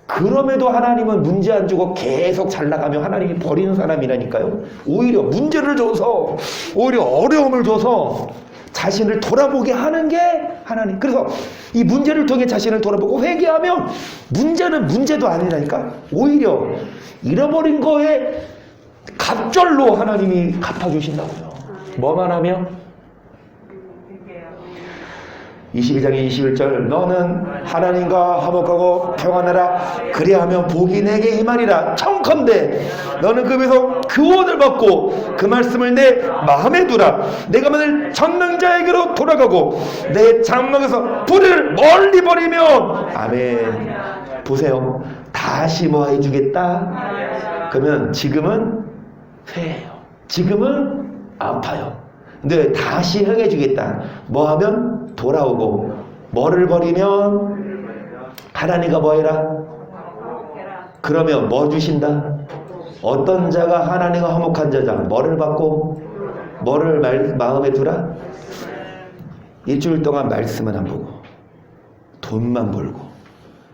그럼에도 하나님은 문제 안 주고 계속 잘 나가면 하나님이 버리는 사람이라니까요. 오히려 문제를 줘서, 오히려 어려움을 줘서 자신을 돌아보게 하는 게 하나님. 그래서 이 문제를 통해 자신을 돌아보고 회개하면 문제는 문제도 아니라니까. 오히려 잃어버린 거에 갑절로 하나님이 갚아주신다고요. 뭐만 하면? 22장 21절 너는 하나님과 화목하고 평안하라. 그리하면 복이 내게 임하리라. 청컨대 너는 그 위에서 교훈을 받고 그 말씀을 내 마음에 두라. 내가 만일 전능자에게로 돌아가고 내 장막에서 불을 멀리 버리면. 아멘. 보세요. 다시 뭐 해주겠다? 그러면 지금은 회해요. 지금은 아파요. 근데 다시 행해 주겠다. 뭐 하면? 돌아오고. 뭐를 버리면? 하나님과 뭐 해라? 그러면 뭐 주신다? 어떤 자가 하나님과 화목한 자자? 뭐를 받고? 뭐를 마음에 두라? 일주일 동안 말씀은 안 보고 돈만 벌고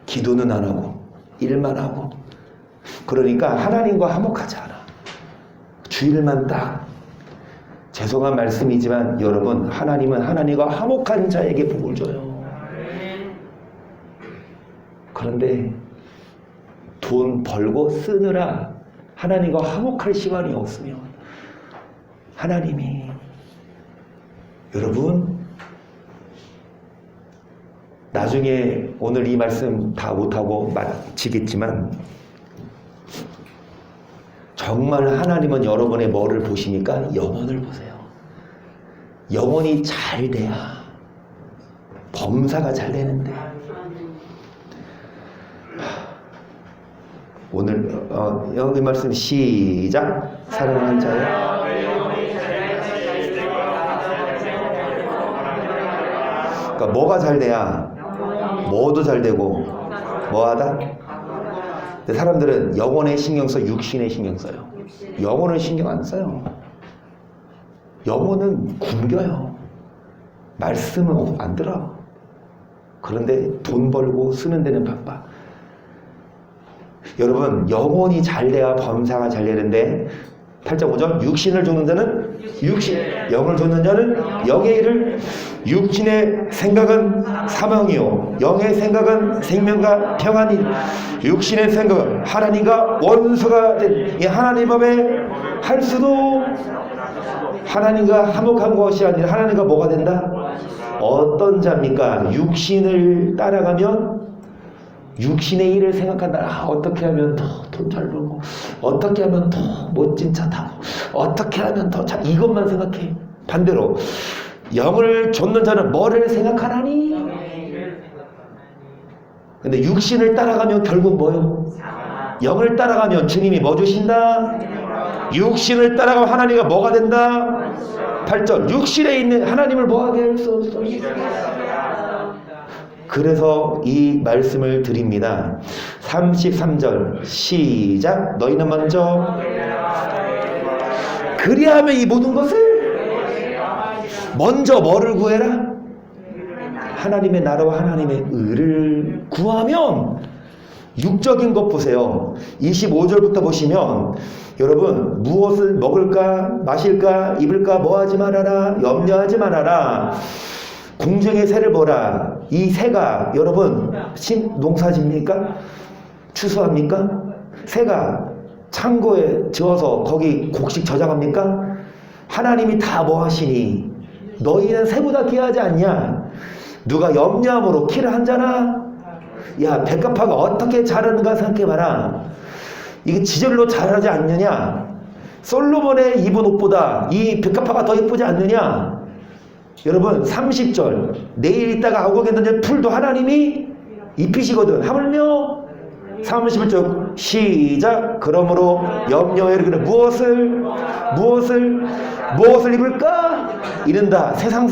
기도는 안 하고 일만 하고, 그러니까 하나님과 화목하지 않아. 주일만 딱. 죄송한 말씀이지만 여러분, 하나님은 하나님과 화목한 자에게 복을 줘요. 그런데 돈 벌고 쓰느라 하나님과 화목할 시간이 없으면 하나님이, 여러분, 나중에 오늘 이 말씀 다 못하고 마치겠지만, 정말 하나님은 여러분의 뭐를 보십니까? 영혼을 보세요. 영혼이 잘 돼야 범사가 잘 되는데, 오늘 여기 말씀 시작. 사랑하는 자여, 그러니까 뭐가 잘 돼야 뭐도 잘 되고 뭐하다? 근데 사람들은 영혼에 신경 써, 육신에 신경 써요. 영혼은 신경 안 써요. 영혼은 굶겨요. 말씀은 안 들어. 그런데 돈 벌고 쓰는 데는 바빠. 여러분, 영혼이 잘 돼야 범사가 잘 되는데 8장 5절, 육신을 쫓는 자는 육신, 영을 쫓는 자는 영의 일을. 육신의 생각은 사망이요 영의 생각은 생명과 평안이. 육신의 생각은 하나님과 원수가 된 이 하나님 법에 할 수도, 하나님과 화목한 것이 아니라 하나님과 뭐가 된다? 어떤 자입니까? 육신을 따라가면 육신의 일을 생각한다. 어떻게 하면 더 돈 잘 벌고, 어떻게 하면 더 멋진 차 타고, 어떻게 하면 더 잘, 이것만 생각해. 반대로 영을 좇는 자는 뭐를 생각하나니? 근데 육신을 따라가면 결국 뭐요? 영을 따라가면 주님이 뭐 주신다? 육신을 따라가면 하나님과 뭐가 된다? 8절, 육신에 있는 하나님을 뭐하게 할 수 없어. 그래서 이 말씀을 드립니다. 33절 시작. 너희는 먼저 그리하면 이 모든 것을, 먼저 뭐를 구해라? 하나님의 나라와 하나님의 의를 구하면. 육적인 것 보세요. 25절부터 보시면, 여러분, 무엇을 먹을까 마실까 입을까 뭐하지 말아라, 염려하지 말아라. 공중의 새를 보라. 이 새가, 여러분, 농사짓니까? 추수합니까? 새가 창고에 지어서 거기 곡식 저장합니까? 하나님이 다 뭐 하시니? 너희는 새보다 귀하지 않냐? 누가 염려함으로 키를 한자나? 야, 백합화가 어떻게 자라는가 생각해봐라. 이게 지절로 자라지 않느냐? 솔로몬의 입은 옷보다 이 백합화가 더 예쁘지 않느냐? 여러분, 30절, 내일 있다가 아우겠는데 풀도 하나님이 입히시거든. 하물며 31절 시작. 그러므로 염려해. 그래, 무엇을 입을까? 이른다. 세상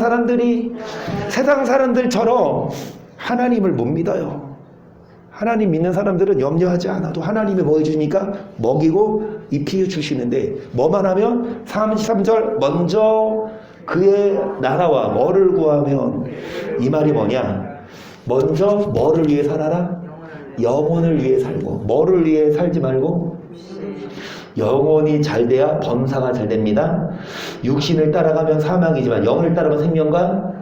사람들처럼 하나님을 못 믿어요. 하나님 믿는 사람들은 염려하지 않아도 하나님이 뭐 해주니까 먹이고 입히 주시는데, 뭐만 하면 33절 먼저 그의 나라와 뭐를 구하면, 이 말이 뭐냐? 먼저 뭐를 위해 살아라? 영혼을 위해 살고. 뭐를 위해 살지 말고 영혼이 잘 돼야 범사가 잘 됩니다. 육신을 따라가면 사망이지만 영을 따라가면 생명과.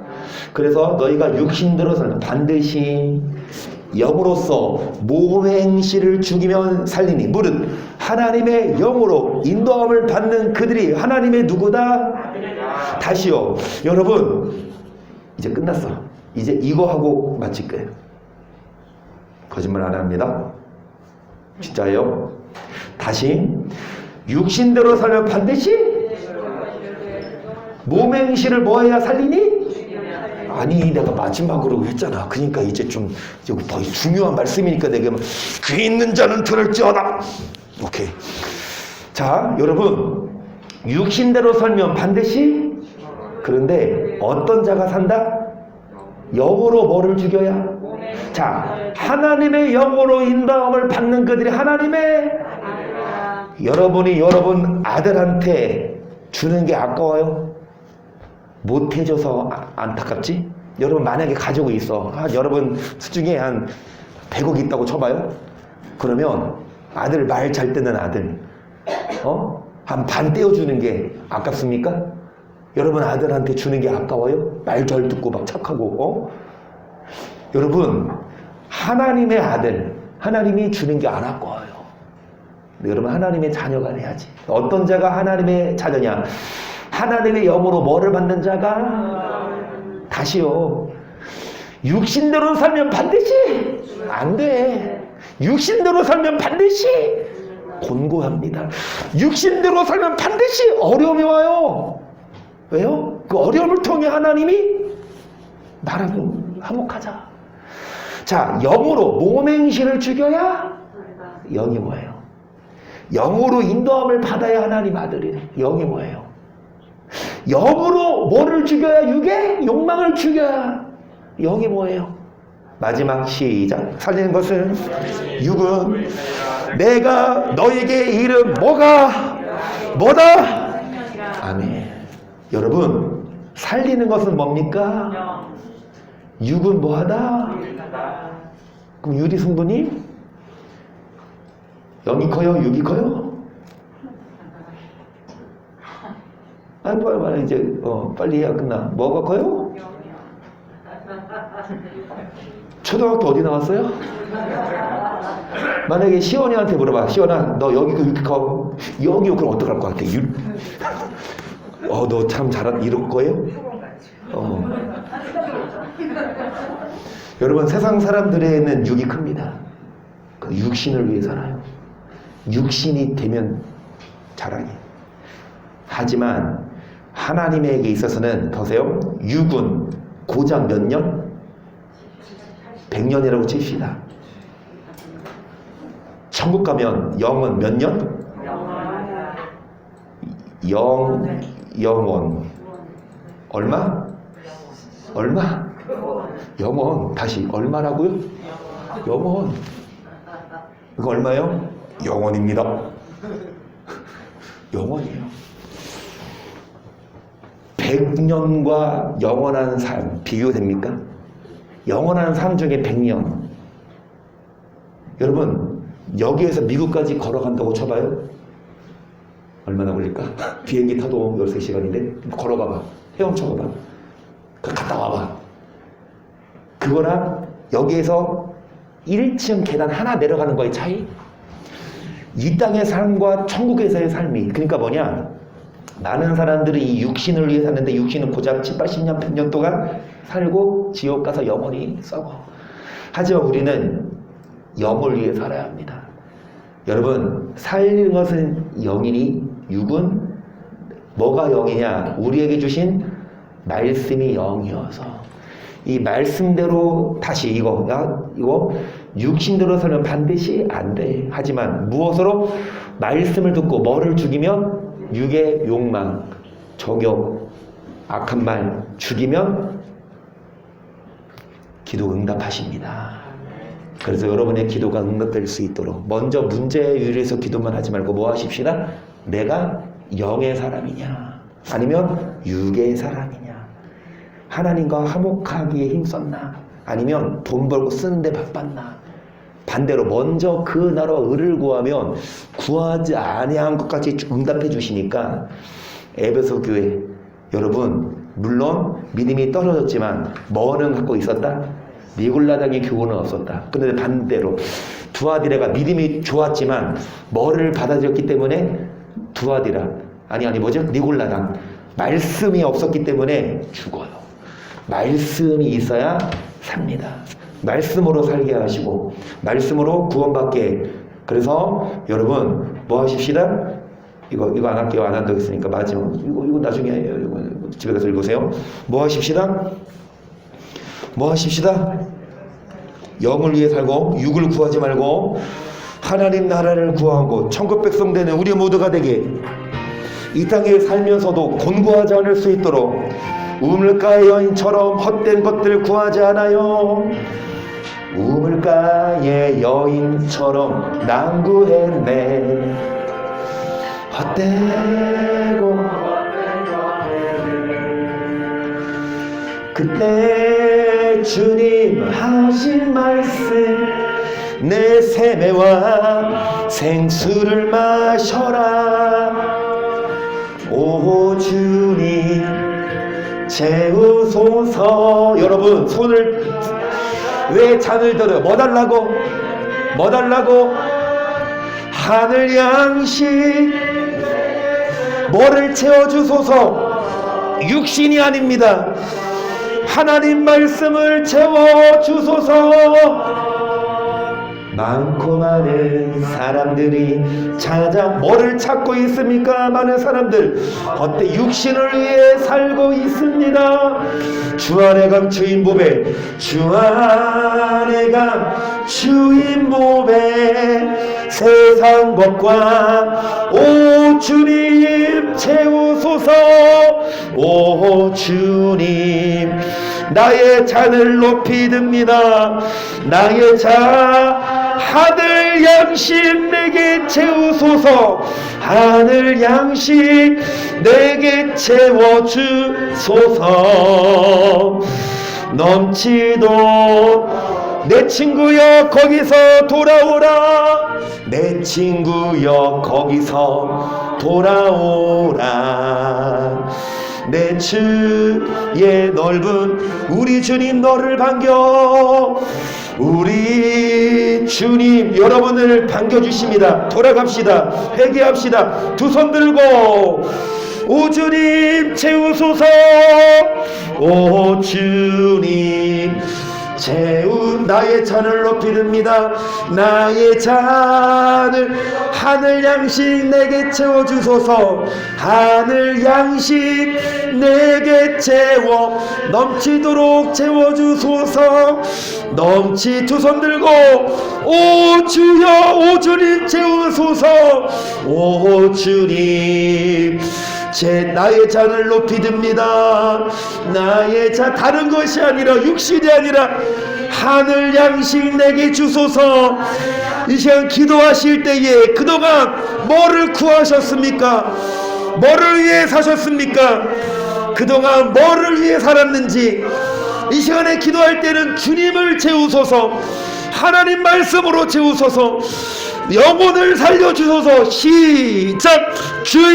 그래서 너희가 육신대로서는 반드시 영으로서 모행시를 죽이면 살리니, 무릇 하나님의 영으로 인도함을 받는 그들이 하나님의 누구다? 다시요, 여러분, 이제 끝났어. 이제 이거 하고 마칠 거예요. 거짓말 안 합니다. 진짜요. 다시, 육신대로 살면 반드시 모맹시를 뭐 해야 살리니? 아니, 내가 마지막으로 했잖아. 그러니까 이제 좀 더 중요한 말씀이니까 내가 귀 있는 자는 들을지어다. 오케이. 자, 여러분, 육신대로 살면 반드시 그런데 어떤 자가 산다? 영으로 뭐를 죽여야? 자, 하나님의 영으로 인도함을 받는 그들이 하나님의 여러분이 여러분 아들한테 주는 게 아까워요? 못 해줘서 안타깝지? 여러분 만약에 가지고 있어. 여러분 수중에 한 100억 있다고 쳐봐요. 그러면 아들 말 잘 듣는 아들 한 반 떼어주는 게 아깝습니까? 여러분 아들한테 주는 게 아까워요? 말 잘 듣고 막 착하고 여러분 하나님의 아들 하나님이 주는 게 안 아까워요. 여러분 하나님의 자녀가 돼야지. 어떤 자가 하나님의 자녀냐? 하나님의 영으로 뭐를 받는 자가? 다시요. 육신대로 살면 반드시 안 돼. 육신대로 살면 반드시 곤고합니다. 육신대로 살면 반드시 어려움이 와요. 왜요? 그 어려움을 통해 하나님이 나라를 화목하자. 자, 영으로 몸행실을 죽여야 영이 뭐예요? 영으로 인도함을 받아야 하나님 아들이래. 영이 뭐예요? 영으로 뭐를 죽여야? 육의 욕망을 죽여야 영이 뭐예요? 마지막 시작. 살리는 것은 육은 내가 너에게 이름 뭐다? 아멘. 여러분 살리는 것은 뭡니까? 육은 뭐하다? 그럼 유리 성분이 영이 커요? 육이 커요? 빨리 이제 빨리 해야 끝나. 뭐가 커요? 초등학교 어디 나왔어요? 만약에 시원이한테 물어봐. 시원아, 너 여기 이렇게 커? 여기 그럼 어떡할 것 같아? 너 참 이럴 거예요? 여러분 세상 사람들에는 육이 큽니다. 그 육신을 위해 살아요. 육신이 되면 자랑해. 하지만 하나님에게 있어서는 보세요. 육은 고작 몇 년? 100년이라고 칩시다. 천국 가면 영은 몇 년? 영원. 얼마? 영원. 다시 얼마라고요? 영원. 이거 얼마요? 영원입니다. 영원이에요. 100년과 영원한 삶 비교됩니까? 영원한 삶 중에 100년. 여러분 여기에서 미국까지 걸어간다고 쳐봐요. 얼마나 걸릴까? 비행기 타도 13시간인데 걸어가봐. 헤엄쳐봐봐. 갔다 와봐. 그거랑 여기에서 1층 계단 하나 내려가는 거의 차이? 이 땅의 삶과 천국에서의 삶이, 그러니까 뭐냐? 많은 사람들이 이 육신을 위해 사는데 육신은 고작 7, 80년, 100년 동안 살고 지옥 가서 영원히 썩어. 하지만 우리는 영을 위해 살아야 합니다. 여러분 살리는 것은 영이니 육은 뭐가 영이냐? 우리에게 주신 말씀이 영이어서 이 말씀대로 다시 이거 육신대로 살면 반드시 안 돼. 하지만 무엇으로? 말씀을 듣고 뭐를 죽이면? 육의 욕망, 저격, 악한 말 죽이면 기도 응답하십니다. 그래서 여러분의 기도가 응답될 수 있도록 먼저 문제에 유리해서 기도만 하지 말고 뭐 하십시다? 내가 영의 사람이냐 아니면 육의 사람이냐, 하나님과 화목하기에 힘썼나 아니면 돈 벌고 쓰는데 바빴나. 반대로 먼저 그 나라와 의를 구하면 구하지 아니한 것까지 응답해 주시니까 에베소 교회 여러분 물론 믿음이 떨어졌지만 뭐는 갖고 있었다? 니골라당의 교훈은 없었다. 그런데 반대로 두아디라가 믿음이 좋았지만 뭐를 받아들였기 때문에 니골라당 말씀이 없었기 때문에 죽어요. 말씀이 있어야 삽니다. 말씀으로 살게 하시고 말씀으로 구원받게. 그래서 여러분 뭐 하십시다? 이거 안 할게요. 안 한다고 했으니까 마지막 이거 나중에 해요. 이거 집에 가서 읽으세요. 뭐 하십시다? 영을 위해 살고 육을 구하지 말고 하나님 나라를 구하고 천국 백성 되는 우리 모두가 되게 이 땅에 살면서도 곤고하지 않을 수 있도록 우물가의 여인처럼 헛된 것들 구하지 않아요. 우물가의 여인처럼 난구했네. 헛되고 그때 주님 하신 말씀, 내 세매와 생수를 마셔라. 오 주님 채우소서. 여러분 손을 왜 잔을 들어요? 뭐 달라고? 뭐 달라고? 하늘 양식. 뭐를 채워주소서? 육신이 아닙니다. 하나님 말씀을 채워주소서. 많고 많은 사람들이 찾아 뭐를 찾고 있습니까? 많은 사람들 헛되 육신을 위해 살고 있습니다. 주안의 강 주인 보배, 주안의 강 주인 보배, 세상 것과 오 주님 채우소서. 오 주님 나의 잔을 높이 듭니다. 나의 잔 하늘 양식 내게 채우소서. 하늘 양식 내게 채워주소서. 넘치도록 내 친구여 거기서 돌아오라. 내 친구여 거기서 돌아오라. 내 주의 넓은 우리 주님 너를 반겨. 우리 주님 여러분을 반겨주십니다. 돌아갑시다. 회개합시다. 두 손 들고 오 주님 채우소서. 오 주님 나의 잔을 높이 듭니다. 나의 잔을 하늘 양식 내게 채워주소서. 하늘 양식 내게 채워 넘치도록 채워주소서. 넘치 두 손 들고 오 주여 오 주님 채우소서. 오 주님 나의 잔을 높이 듭니다. 나의 잔 다른 것이 아니라 육신이 아니라 하늘 양식 내게 주소서. 이 시간 기도하실 때에 그동안 뭐를 구하셨습니까? 뭐를 위해 사셨습니까? 그동안 뭐를 위해 살았는지 이 시간에 기도할 때는 주님을 채우소서. 하나님 말씀으로 채우소서. 영혼을 살려주소서. 시작. 주의